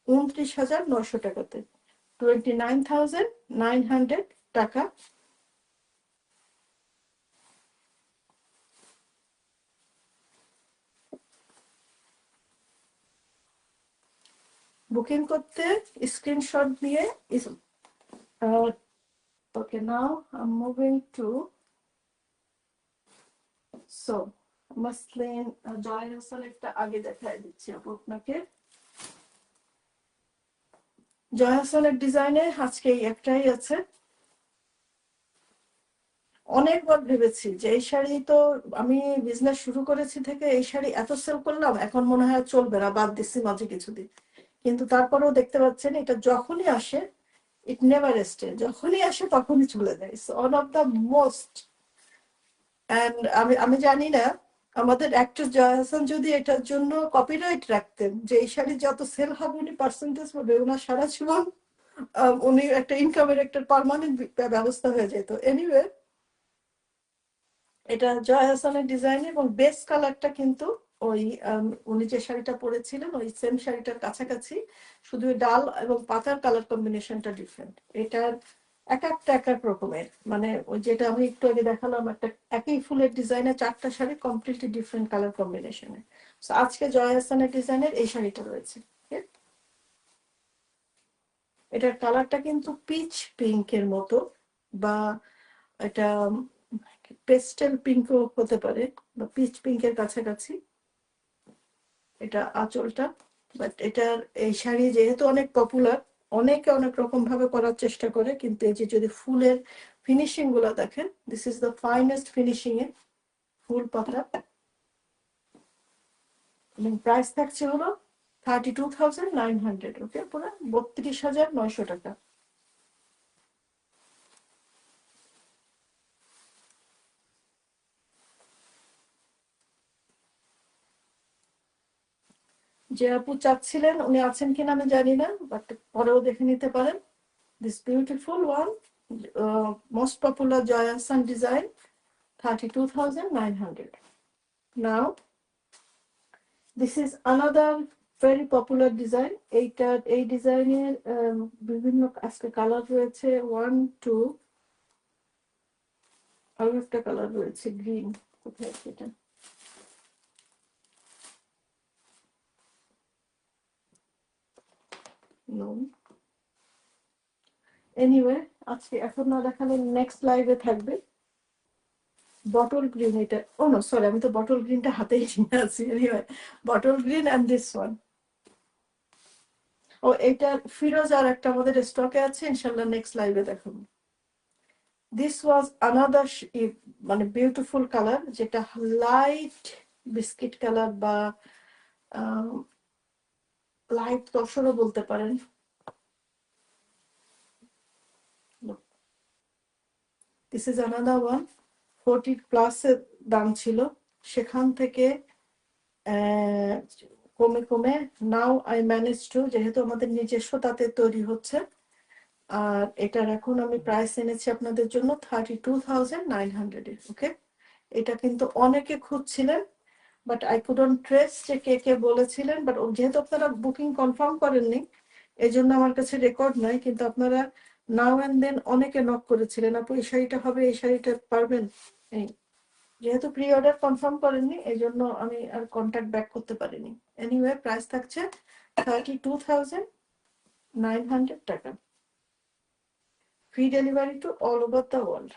29,900 টাকাতে, 29,900 টাকা। বুকিং করতে স্ক্রিনশট দিয়ে okay, now I am moving to so muslin Joy Hasan একটা আগে দেখাই দিচ্ছি আপনাকে। জয় হাসানের ডিজাইনে আজকে একটাই আছে, অনেকবার ভেবেছি যে এই শাড়ি তো আমি বিজনেস শুরু করেছি থেকে এই শাড়ি এত সেল করলাম, এখন মনে হয় চলবে না, বাদ দিচ্ছি মাঝে কিছুদিন। কিন্তু তারপরেও দেখতে পাচ্ছেন এটা যখনই আসে, ইট নেভার স্টে, যখনই আসে তখনই চলে যায়। One of the most. And আমি আমি জানি না আমাদের অ্যাক্টর জয়া হাসান যদি এটার জন্য কপিরাইট রাখতেন যে এই শাড়ি যত সেল হবে উনি পার্সেন্টেজ পাবে, ওনার সারা জীবন উনি একটা ইনকামের একটা পার্মানেন্ট ব্যবস্থা হয়ে যেত। এনিওয়ে, এটা জয়া হাসানের ডিজাইন এবং বেস কালারটা কিন্তু ওই উনি যে শাড়িটা পরেছিলেন ওই সেম শাড়িটার কাছাকাছি, শুধু ডাল এবং পাতার কালার কম্বিনেশনটা ডিফারেন্ট। এটার এক একটা এক এক রকমের, মানে ওই যেটা আমি একটু আগে দেখালাম একটা একই ফুলের ডিজাইনে চারটা শাড়ি কমপ্লিটলি ডিফারেন্ট কালার কম্বিনেশনে। আজকে জয়া হাসানের ডিজাইনের এই শাড়িটা রয়েছে। এটার কালারটা কিন্তু পিচ পিঙ্কের মতো, বা এটা পেস্টেল পিঙ্কও হতে পারে, বা পিচ পিঙ্কের কাছাকাছি। এটা আঁচলটা। বাট এটার এই শাড়ি যেহেতু অনেক পপুলার, অনেকে অনেক রকম ভাবে করার চেষ্টা করে, কিন্তু এই যে যদি ফুলের ফিনিশিং গুলো দেখেন, this is the finest finishing এ ফুল পাতা। এবং প্রাইস থাকছে হলো 32,900। ওকে, পুরো 32,900 টাকা। যে আপু চাচ্ছিলেন উনি আছেন কিনা আমি জানি না, বাট পরেও দেখে নিতে পারেন। This beautiful one, most popular Joya Hasan design, 32,900। Now this is another very popular design. এইটার এই ডিজাইনের বিভিন্ন আজকে কালার রয়েছে, 1 2, আরো একটা কালার রয়েছে গ্রিন। কোথায় সেটা? নো, এনিওয়ে আজকে এখন না দেখালে নেক্সট লাইভে থাকবে বটল গ্রিন। এটা ও নো সরি, আমি তো বটল গ্রিনটা হাতেই নিয়ে আছি। Anyway, bottle green and this one. ও এটা ফিরোজ আর একটা আমাদের স্টকে আছে, ইনশাআল্লাহ নেক্সট লাইভে দেখাবো। দিস ওয়াজ আনাদার মানে বিউটিফুল কালার, যেটা লাইট বিস্কিট কালার বা লাইট তসরও বলতে পারেন। This is another one. 40+ এর দাম ছিল, সেখান থেকে কমে কমে নাও আই ম্যানেজ টু, যেহেতু আমাদের নিজস্ব তাতে তৈরি হচ্ছে, আর এটার এখন আমি প্রাইস এনেছি আপনাদের জন্য 32,900 এর। ওকে, এটা কিন্তু অনেকে খুঁজছিলেন, বাট আই কুডন্ট ট্রেস যে কে কে বলেছিলেন। বাট যেহেতু আপনারা বুকিং কনফার্ম করেননি, এই জন্য আমার কাছে রেকর্ড নাই, কিন্তু আপনারা নাও অ্যান্ড দেন অনেকে নক করেছিলেন, আপু এই শাড়িটা হবে, এই শাড়িটা পারবেন। এই যেহেতু প্রি অর্ডার কনফার্ম করেননি, এই জন্য আমি আর কন্ট্যাক্ট ব্যাক করতে পারিনি। এনিওয়ে, প্রাইস থাকছে 32,900 টাকা, free delivery to all over the world.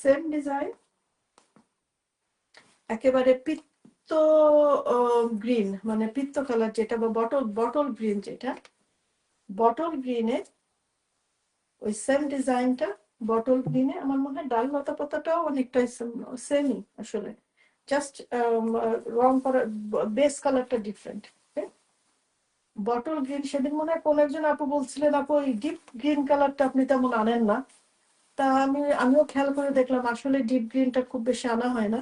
Same design, একেবারে পিত্ত গ্রিন, মানে পিত্ত কালার যেটা, বা বটল বটল গ্রিন যেটা, বটল গ্রিনে ওই সেম ডিজাইনটা। বটল গ্রিনে আমার মনে হয় ডাল লতা পাতাটাও অনেকটাই সেমই আসলে, জাস্ট রং করার বেস কালারটা ডিফারেন্ট। বটল গ্রিন, সেদিন মনে হয় কোন একজন আপু বলছিলেন আপু এই ডিপ গ্রিন কালারটা আপনি তেমন আনেন না, তা আমিও খেয়াল করে দেখলাম আসলে ডিপ গ্রিনটা খুব বেশি আনা হয় না।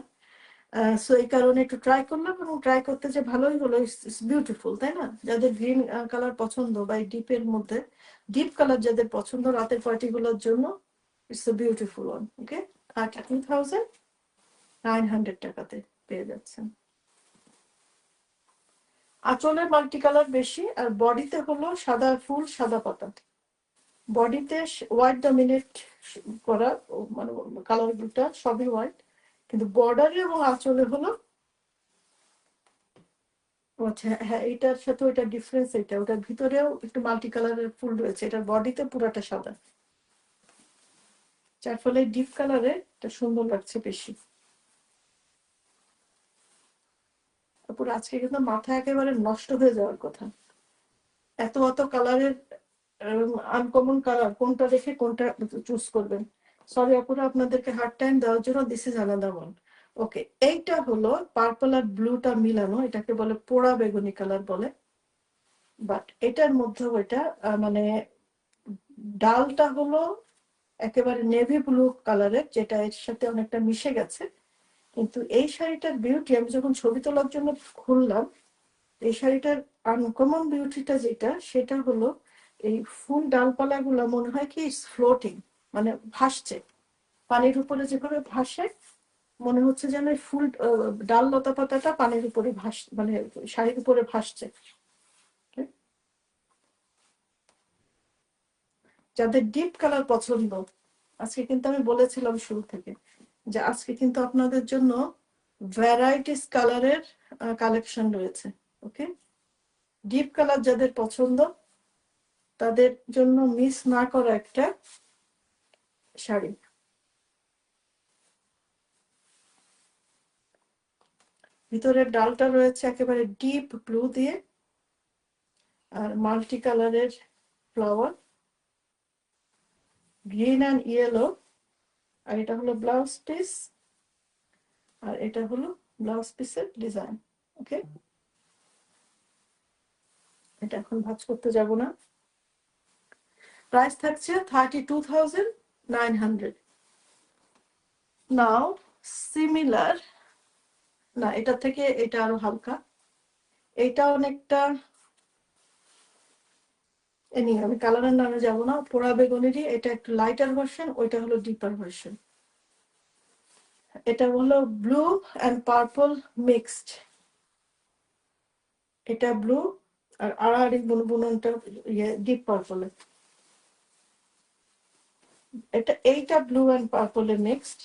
সো এই কারণে একটু ট্রাই করলাম, এবং ট্রাই করতে যে ভালোই হলো। ইটস বিউটিফুল, তাই না? যাদের গ্রিন কালার পছন্দ বা এই ডিপের মধ্যে ডিপ কালার যাদের পছন্দ রাতের পার্টিগুলোর জন্য, ইটস এ বিউটিফুল ওয়ান। ওকে, 32,900 টাকাতে পেয়ে যাচ্ছেন। আঁচলের মাল্টি কালার বেশি, আর বডিতে হলো সাদা ফুল সাদা পাতা। বডিতে হোয়াইট ডমিনেট করা, মানে কালার গুলোটা সবই হোয়াইট, কিন্তু বর্ডারে এবং আঁচলে হলো, আচ্ছা হ্যাঁ, এটার সাথে ওইটা ডিফারেন্স, এটা ওটার ভিতরেও একটু মাল্টি কালারের ফুল রয়েছে, এটার বডিতে পুরাটা সাদা, যার ফলে ডিপ কালারে এটা সুন্দর লাগছে বেশি। তারপর আজকে কিন্তু মাথা একেবারে নষ্ট হয়ে যাওয়ার কথা, এত এত কালারের আনকমন কালার, কোনটা দেখে কোনটা চুজ করবেন। সরি আপুরা, আপনাদেরকে হার্ড টাইম দেওয়ার জন্য, দিস ইজ আনাদার ওয়ান। ওকে, এইটা হলো পার্পল আর ব্লুটা মিলানো, এটাকে বলে পোড়া বেগুনি কালার বলে। বাট এটার মধ্যে ওইটা মানে ডালটা হলো একেবারে নেভি ব্লু কালারের, যেটা এর সাথে অনেকটা মিশে গেছে। কিন্তু এই শাড়িটার বিউটি, আমি যখন ছবি তোলার জন্য খুললাম, এই শাড়িটার আনকমন বিউটিটা যেটা, সেটা হলো এই ফুল ডালপালা গুলা মনে হয় কি ফ্লোটিং, মানে ভাসছে পানির উপরে, যেভাবে ভাসে মনে হচ্ছে যেন এই ফুল ডাল লতা পাতাটা পানির উপরে মানে শাড়ির উপরে ভাসছে। যাদের ডিপ কালার পছন্দ, আজকে কিন্তু আমি বলেছিলাম শুরু থেকে যে আজকে কিন্তু আপনাদের জন্য ভ্যারাইটিস কালারের কালেকশন রয়েছে। ওকে, ডিপ কালার যাদের পছন্দ তাদের জন্য মিস না করা একটা শাড়ি। ভিতরের ডালটা রয়েছে একেবারে ডিপ ব্লু দিয়ে, আর মাল্টি কালারের ফ্লাওয়ার, গ্রিন অ্যান্ড ইয়েলো। আর এটা হলো ব্লাউজ পিস, আর এটা হলো ব্লাউজ পিসের ডিজাইন। ওকে, এটা এখন ভাঁজ করতে যাব না। প্রাইস থাকছে 32,900। নাও সিমিলার, না এটা থেকে এটা আরো হালকা, এটা অনেকটা আমি কালারের নামে যাব না, পোড়া বেগুনেরই এটা একটু লাইটার ভার্সন, ওইটা হলো ডিপার ভার্সন। এটা হলো ব্লু অ্যান্ড পার্পল মিক্সড, এটা ব্লু আর আড়াআড়ি বুনবুনটা ডিপ পার্পলে। এইটা ব্লু অ্যান্ড পার্পলে মিক্সড,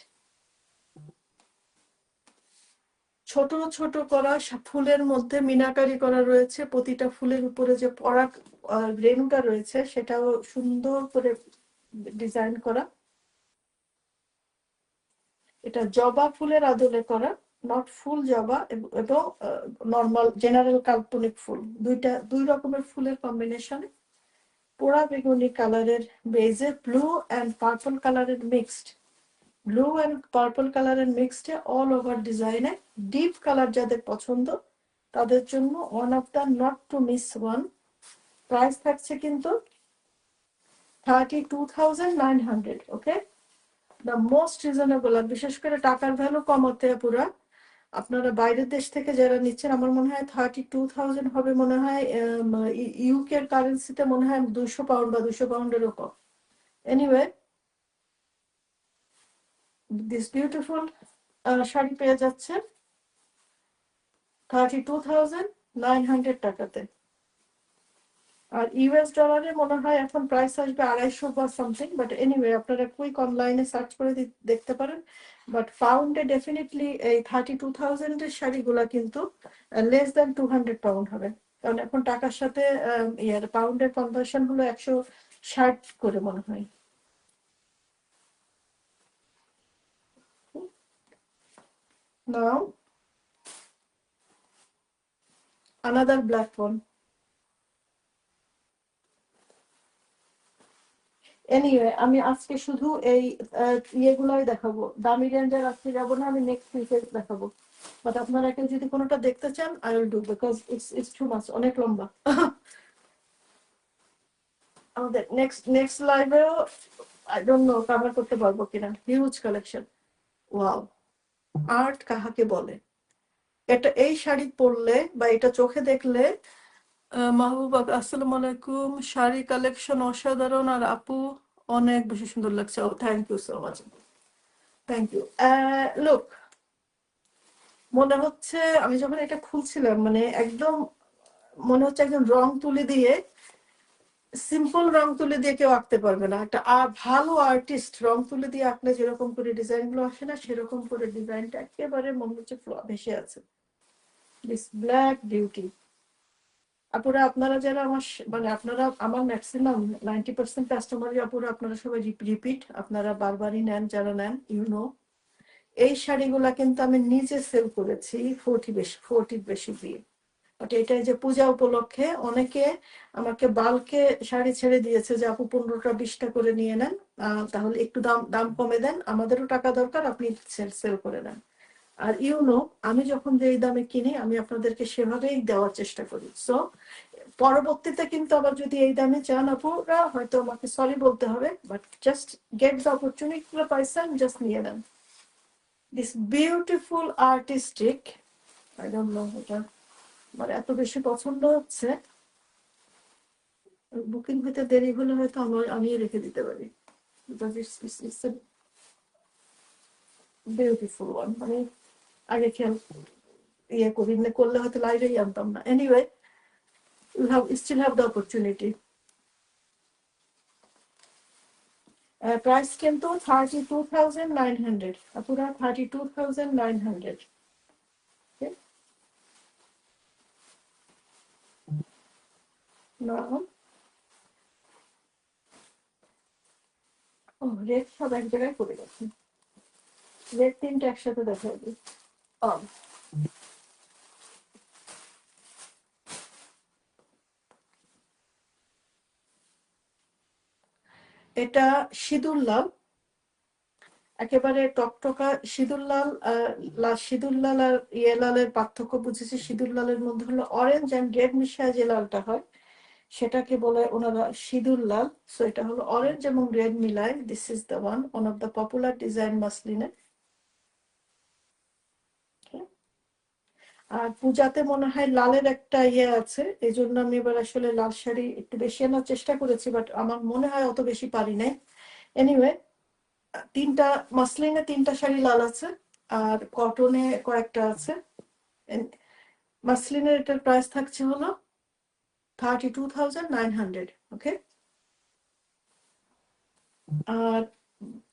ছোট ছোট করা ফুলের মধ্যে মিনাকারি করা রয়েছে, প্রতিটা ফুলের উপরে যে পরাগ রেণুটা রয়েছে সেটাও সুন্দর করে ডিজাইন করা। এটা জবা ফুলের আদলে করা, নট ফুল জবা এবং নর্মাল জেনারেল কাল্পনিক ফুল, দুই রকমের ফুলের কম্বিনেশনে পোড়া বেগুনি কালারের বেজে ব্লু অ্যান্ড পার্পল কালারের মিক্সড, ব্লু অ্যান্ড পার্পল কালারের মিক্সডে অল ওভার ডিজাইনে। ডিপ কালার যাদের পছন্দ তাদের জন্য one of the not to miss one. Price থাকছে কিন্তু 32,900। Okay, the most reasonable. আর বিশেষ করে টাকার ভ্যালু কমাতে পুরা, আপনারা বাইরের দেশ থেকে যারা নিচ্ছেন, আমার মনে হয় 32,000 হবে মনে হয়, ইউকের কারেন্সিতে মনে হয় 200 পাউন্ড বা 200 পাউন্ডেরও কম। এনিওয়ে, দিস বিউটিফুল শাড়ি পেয়ে যাচ্ছে 32,900 টাকাতে। আর ইউএস ডলারে মনে হয় এখন প্রাইস আসবে 250 বা সামথিং, বাট এনিওয়ে আপনারা কুইক অনলাইনে সার্চ করে দেখতে পারেন। বাট পাউন্ডে ডেফিনেটলি এই 32,000 এর শাড়িগুলা কিন্তু লেস দ্যান 200 পাউন্ড হবে, কারণ এখন টাকার সাথে পাউন্ডের কনভার্সন হলো 160 করে মনে হয়। নাও another black one. এনিওয়ে, আমি আজকে শুধু এই ইয়েগুলাই দেখাবো, দামি রেঞ্জের আজকে যাবো না, আমি নেক্সট উইকে দেখাবো। বাট আপনারা কেউ যদি কোনোটা দেখতে চান, I will do, because it's too much, অনেক লম্বা। আমাদের নেক্সট লাইভেও আই ডোন্ট নো কভার করতে পারবো কিনা, হিউজ কালেকশন। ওয়াও, আর্ট কাহাকে বলে! এটা এই শাড়ি পরলে বা এটা চোখে দেখলে, মাহবুবা আসসালামু আলাইকুম, শাড়ি কালেকশন অসাধারণ, আর আপু অনেক বেশি সুন্দর লাগছে। Oh thank you so much, thank you. Look, মনে হচ্ছে আমি যখন এটা খুলছিলাম, মানে একদম মনে হচ্ছে একদম রং তুলি দিয়ে, সিম্পল রং তুলি দিয়ে কেউ আঁকতে পারবে না। একটা ভালো আর্টিস্ট রং তুলি দিয়ে আঁকলে যেরকম করে ডিজাইন গুলো আসে না, সেরকম করে ডিজাইনটা একেবারে মনে হচ্ছে ভেসে আছে। This black beauty. আপুরা, আপনারা যারা আমার মানে আপনারা আমার ম্যাক্সিমাম 90% কাস্টমারই আপুরা, আপনারা সবাই রিপিট, আপনারা বারবারই নেন, যারা নেন এই শাড়িগুলা কিন্তু আমি নিজে সেল করেছি 40 বেশি দিয়ে। বাট এটা যে পূজা উপলক্ষে অনেকে আমাকে বাল্কে শাড়ি ছেড়ে দিয়েছে যে আপু 15টা 20টা করে নিয়ে নেন, তাহলে একটু দাম দাম কমে দেন, আমাদেরও টাকা দরকার, আপনি সেল করে দেন। আর আমি যখন যেই দামে কিনি আমি আপনাদেরকে সেভাবেই দেওয়ার চেষ্টা করি। সো পরবর্তীতে কিন্তু আবার যদি এই দামে চান আপুরা, হয়তো আমাকে সরি বলতে হবে, but just get the opportunity পাইছেন, জাস্ট নিয়ে নেন। This beautiful artistic, I don't no, এটা আমার এত বেশি পছন্দ হচ্ছে, বুকিং হইতে দেরি হলে হয়তো আমি রেখে দিতে পারি, because it's a beautiful one. মানে আগে খেয়াল করি না, করলে হয়তো লাইভেই আনতাম না। Anyway, still have the opportunity. Price কিন্তু 32,900, পুরা 32,900। Okay? Now, রেট সব এক জায়গায় করে গেছে, রেট 3টা একসাথে দেখা যাবে। এটা সিঁদুর লাল, একেবারে টকটকা সিঁদুর লাল। সিঁদুর লাল আর ইয়ে লালের পার্থক্য বুঝেছি, সিঁদুর লালের মধ্যে হলো অরেঞ্জ অ্যান্ড রেড মিশায় যে লালটা হয় সেটাকে বলে ওনারা সিঁদুর লাল। সো এটা হলো অরেঞ্জ এবং রেড মিলায়, this is the one of the popular design মাসলিনে। আর পূজাতে মনে হয় লালের একটা ইয়ে আছে, এই জন্য আমি এবার আসলে লাল শাড়ি একটু বেশি আনার চেষ্টা করেছি, বাট আমার মনে হয় অত বেশি পারি নাই। এনিওয়ে, মাসলিনে 3টা শাড়ি লাল আছে, আর কটনে কয়েকটা আছে। মাসলিনের এটার প্রাইস থাকছে হলো 32,900। ওকে, আর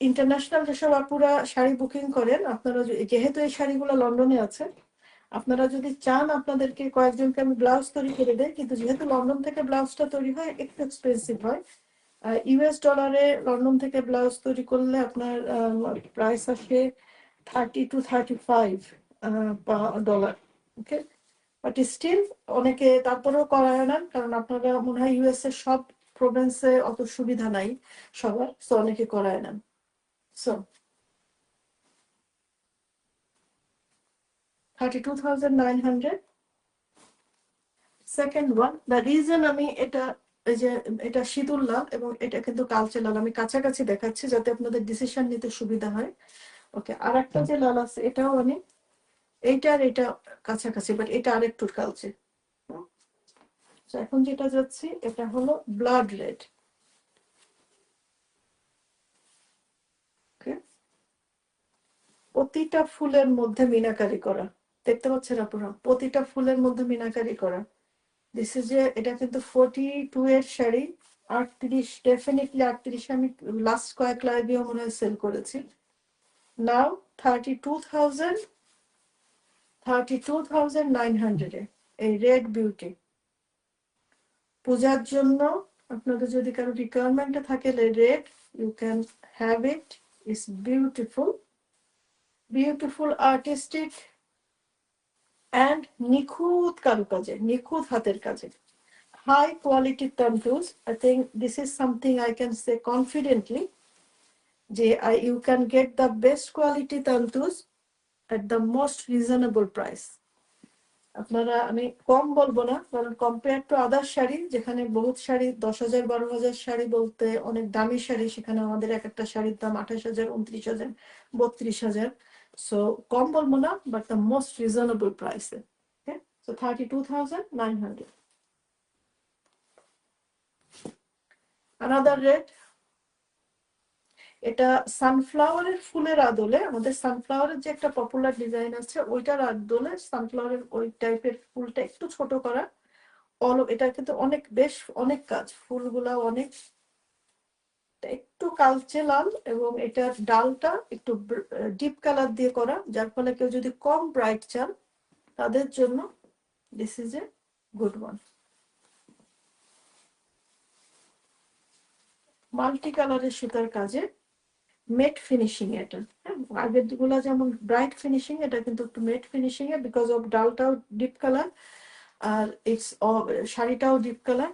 ইন্টারন্যাশনাল যেসব আপুরা শাড়ি বুকিং করেন, আপনারা যেহেতু এই শাড়িগুলো লন্ডনে আছে, আপনারা যদি চান আপনাদেরকে কয়েকজনকে আমি ব্লাউজ তৈরি করে দেয়, কিন্তু যেহেতু লন্ডন থেকে ব্লাউজটা তৈরি হয় একটু এক্সপেন্সিভ হয়। ইউএস ডলারে লন্ডন থেকে ব্লাউজ তৈরি করলে আপনার প্রাইস আসে $30 to $35 ওকে, বাট স্টিল অনেকে তারপরেও করায় নেন, কারণ আপনারা মনে হয় ইউএস এর সব প্রভিন্সে অত সুবিধা নাই সবার, সো অনেকে করায় নেন। So 32,900। Second one, the reason আমি এটা, এই যে এটা সিঁদুর লাল এবং এটা কিন্তু কালচে লাল, আমি কাছাকাছি দেখাচ্ছি যাতে আপনাদের ডিসিশন নিতে সুবিধা হয়। ওকে, আর একটা যে লাল আছে এটাও আমি, এইটা আর এটা কাছাকাছি, বাট এটা আরেকটু কালচে। এখন যেটা যাচ্ছি এটা হলো ব্লাড রেড। প্রতিটা ফুলের মধ্যে মিনাকারি করা, দেখতে পাচ্ছেন আপনারা, প্রতিটা ফুলের মধ্যে মিনাকারি করা। দিস ইজ যে, এটা কিন্তু 42 এর শাড়ি, 38, ডেফিনেটলি 38 আমি লাস্ট কয়েক লাইভেও মনে হয় সেল করেছি। নাও 32,000, 32,900 এই রেড বিউটি। পূজার জন্য আপনাদের যদি কারো রিকোয়ারমেন্টে থাকে red, you can have it. It's beautiful, beautiful artistic and নিখুঁত কারুকাজে, নিখুঁত হাতের কাজে, high quality tantus. I think this is something I can say confidently, you can get the best quality tantus at the most reasonable price. আপনারা, আমি কম বলবো না, কারণ কম্পেয়ার টু আদার শাড়ি, যেখানে বহুত শাড়ি 10,000 12,000 শাড়ি বলতে অনেক দামি শাড়ি, সেখানে আমাদের এক একটা শাড়ির দাম 28,000 29,000 32,000। সো কম বলবো না, বাট দ্য মোস্ট রিজনেবল প্রাইসে। ওকে, সো 32,900। Another red, এটা সানফ্লাওয়ারের ফুলের আদলে, আমাদের সানফ্লাওয়ারের যে একটা পপুলার ডিজাইন আছে ওইটার আদলে সানফ্লাওয়ারের ওই টাইপের ফুলটা একটু ছোট করা। এটা কিন্তু অনেক কাজ, ফুলগুলা অনেক, একটু কালচে লাল এবং এটার ডালটা একটু ডিপ কালার দিয়ে করা, যার ফলে কেউ যদি কম ব্রাইট চান তাদের জন্য this is a good one. Multi কালারের সুতার কাজে মেট ফিনিশিং এটা, আগের গুলা যেমন ব্রাইট ফিনিশিং, এটা কিন্তু একটু মেট ফিনিশিং এ, বিকজ অফ ডালটাও ডিপ কালার। আর ইটস শাড়িটাও ডিপ কালার।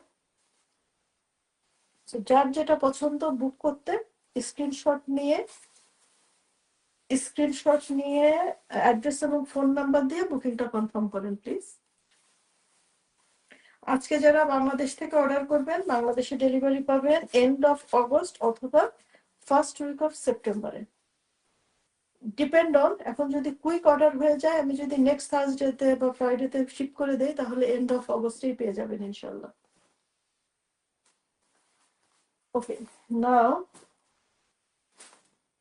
যার যেটা পছন্দ বুক করতে স্ক্রিনশট নিয়ে অ্যাড্রেস এবং ফোন নাম্বার দিয়ে বুকিংটা কনফার্ম করেন প্লিজ। আজকে যারা বাংলাদেশ থেকে অর্ডার করবেন বাংলাদেশে ডেলিভারি পাবেন এন্ড অফ অগস্ট অথবা ফার্স্ট উইক অফ সেপ্টেম্বরে। ডিপেন্ড অন, এখন যদি কুইক অর্ডার হয়ে যায়, আমি যদি নেক্সট থার্সডেতে বা ফ্রাইডেতে শিপ করে দেই তাহলে এন্ড অফ অগস্টেই পেয়ে যাবেন ইনশাল্লাহ। ওকে, নাও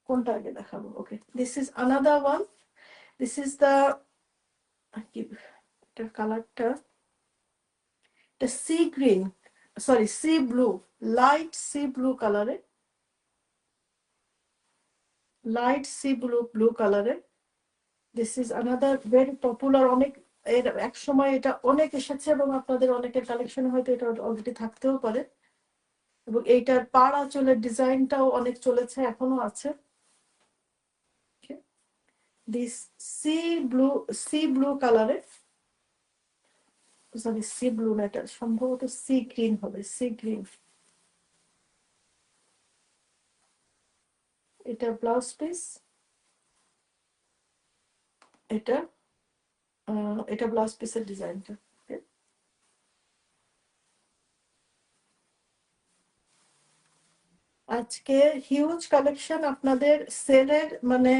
কোনটা আগে দেখাবো? Okay, this is another one. This is the কালারটা sea green, sorry sea blue, light sea blue কালারে, লাইট সি ব্লু কালারে। This is another very popular. অনেক এর এক সময় এটা অনেক এসেছে এবং আপনাদের অনেকের কালেকশন হয়তো এটা অলরেডি থাকতেও পারে। এবং এইটার পাড় আঁচলের ডিজাইনটাও অনেক চলেছে, এখনো আছে। দিস সি ব্লু কালারে, সরি সি ব্লু না, এটা সম্ভবত সি গ্রিন হবে, সি গ্রিন। এটা ব্লাউজ পিস, এটা এটা ব্লাউজ পিসের ডিজাইনটা। আজকে হিউজ কালেকশন আপনাদের সেলের, মানে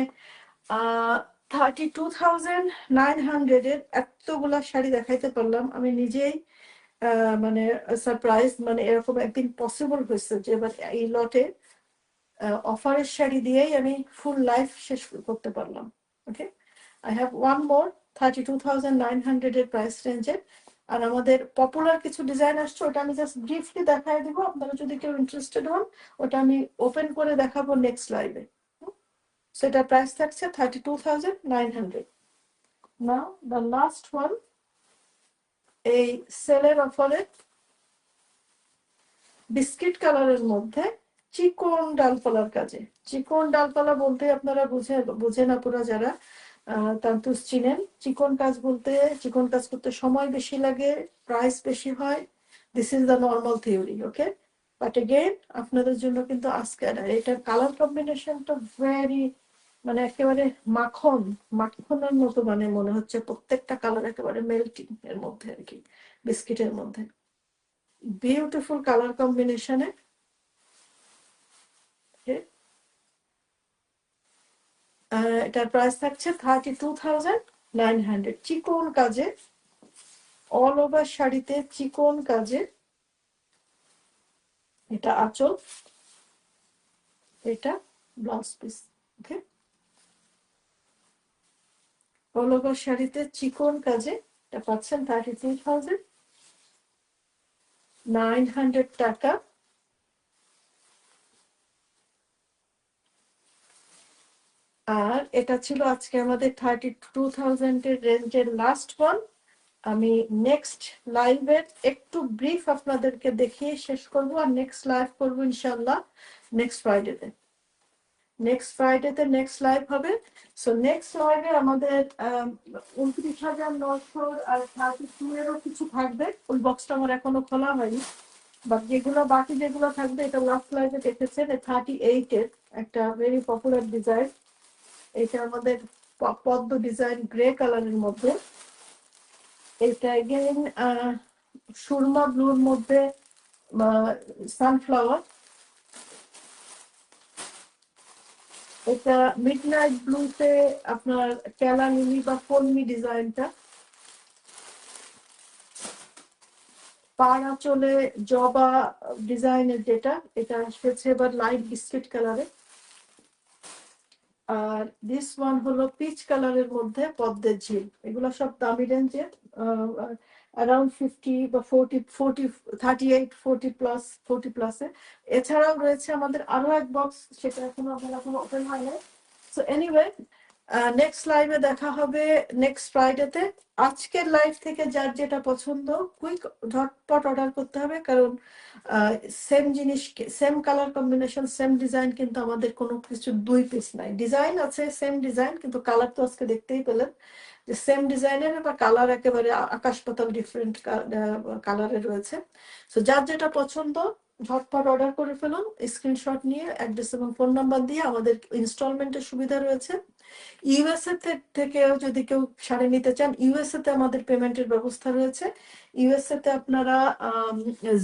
32,900 এর এতগুলা শাড়ি দেখাইতে পারলাম। আমি নিজেই মানে সারপ্রাইজ, মানে এরকম একদিন পসিবল হয়েছে যে এবার এই লটে অফারের শাড়ি দিয়েই আমি ফুল লাইফ শেষ করতে পারলাম। ওকে, আই হ্যাভ ওয়ান মোর 32,900 এর প্রাইস রেঞ্জে। আর আমাদের পপুলার কিছু ডিজাইন আসছে, ওটা আমি জাস্ট ব্রিফলি দেখাই দিব। আপনারা যদি কেউ ইন্টারেস্টেড হন ওটা আমি ওপেন করে দেখাবো নেক্সট লাইভে। সেটা প্রাইস থাকছে 32,900। নাও দ্য লাস্ট ওয়ান, এই সেলের অফারে বিস্কিট কালারের মধ্যে চিকন ডালপালার কাজে। চিকন ডালপালা বলতে আপনারা বুঝে না পুরো যারা তান্তুস চিনেন। চিকন কাজ বলতে, চিকন কাজ করতে সময় বেশি লাগে, প্রাইস বেশি হয়। This is the normal theory. Okay, but again আপনাদের জন্য কিন্তু আজকে এটার কালার কম্বিনেশনটা ভেরি, মানে একেবারে মাখনের মতো, মানে মনে হচ্ছে প্রত্যেকটা কালার একেবারে মেল্টিং এর মধ্যে আর কি, বিস্কিটের মধ্যে। বিউটিফুল কালার কম্বিনেশনে। এটার প্রাইস থাকছে 32,900। চিকন কাজে, অল ওভার শাড়িতে চিকন কাজে। এটা আঁচল, এটা ব্লাউজ পিস। ওকে, অল ওভার শাড়িতে চিকন কাজে এটা পাচ্ছেন 32,900 টাকা। আর এটা ছিল আজকে আমাদের 32,000 এর রেঞ্জের লাস্ট ওয়ান। আমি নেক্সট লাইভের একটু ব্রিফ আপনাদেরকে দেখিয়ে শেষ করবো, আর নেক্সট লাইভ করবো ইনশাল্লাহ নেক্সট ফ্রাইডেতে। নেক্সট লাইভ হবে। সো নেক্সট লাইভে আমাদের 29,900 আর 32 এরও কিছু থাকবে। ওই বক্সটা আমার এখনো খোলা হয়নি, বাট বাকি যেগুলো থাকবে এটা লাস্ট লাইভে দেখেছেন। 38 এর একটা ভেরি পপুলার ডিজাইন, এটা আমাদের পদ্ম ডিজাইন গ্রে কালারের মধ্যে। এটা এগেইন সুরমা ব্লুর মধ্যে সানফ্লাওয়ার। এটা মিডনাইট ব্লুতে আপনার কেলা লিলি বা কলমি ডিজাইনটা। পাড়া চলে জবা ডিজাইনের যেটা, এটা এসেছে এবার লাইট বিস্কিট কালারে। আর দিস ওয়ান হলো পিচ কালারের মধ্যে পদ্মের ঝিল। এগুলো সব দামি রেঞ্জে, অ্যারাউন্ড 50 বা 40 38 40 প্লাসে। এছাড়াও রয়েছে আমাদের আরো এক বক্স, সেটা এখনো ওপেন হয় নাই। সো এনিওয়ে, নেক্সট লাইভে দেখা হবে নেক্সট ফ্রাইডেতে। আজকের লাইভ থেকে যার যেটা পছন্দ কুইক ঝটপট অর্ডার করতে হবে, কারণ সেম জিনিস, same colour combination, same design, কিন্তু আমাদের কোনো কিছু দুই পিস নাই। ডিজাইন আছে সেম ডিজাইন, কিন্তু কালার তো আজকে দেখতেই পেলেন যে সেম ডিজাইনের বা কালার একেবারে আকাশ পাতাল ডিফারেন্ট কালারের রয়েছে। সো যার যেটা পছন্দ ঝটপট অর্ডার করে ফেলুন, স্ক্রিনশট নিয়ে অ্যাড্রেস এবং ফোন নাম্বার দিয়ে। আমাদের ইনস্টলমেন্টের সুবিধা রয়েছে। ইউএসএ থেকেও যদি কেউ শাড়ি নিতে চান, ইউএসএ তে আমাদের পেমেন্টের ব্যবস্থা রয়েছে। ইউএসএ তে আপনারা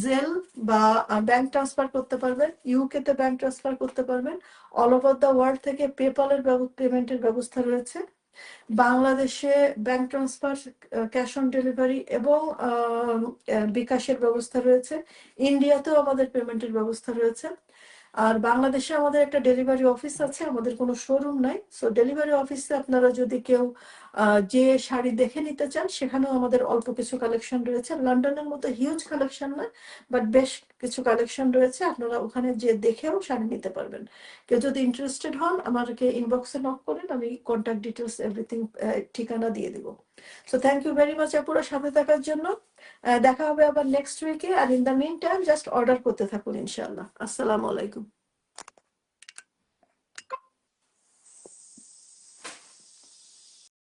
জেল বা ব্যাংক ট্রান্সফার করতে পারবেন, ইউকে তে ব্যাংক ট্রান্সফার করতে পারবেন। অল ওভার দ্য ওয়ার্ল্ড থেকে পেপালের পেমেন্টের ব্যবস্থা রয়েছে। বাংলাদেশে bank transfer, cash on delivery এবং বিকাশের ব্যবস্থা রয়েছে। ইন্ডিয়াতেও আমাদের পেমেন্টের ব্যবস্থা রয়েছে। আর বাংলাদেশে আমাদের একটা ডেলিভারি অফিস আছে, আমাদের কোনো শোরুম নাই। সো ডেলিভারি অফিসে আপনারা যদি কেউ যে শাড়ি দেখে নিতে চান, সেখানেও আমাদের অল্প কিছু কালেকশন রয়েছে। লন্ডনের মতো হিউজ কালেকশন নয়, বাট বেশ কিছু কালেকশন রয়েছে, আপনারা ওখানে যে দেখেও শাড়ি নিতে পারবেন। কেউ যদি ইন্টারেস্টেড হন আমাকে ইনবক্সে নক করেন, আমি কন্ট্যাক্ট ডিটেলস এভরিথিং ঠিকানা দিয়ে দিব। So thank you very much আপুরা সাথে থাকার জন্য। দেখা হবে আবার নেক্সট উইকে। আর in the mean time just order করতে থাকুন ইনশাআল্লাহ। আসসালামু আলাইকুম।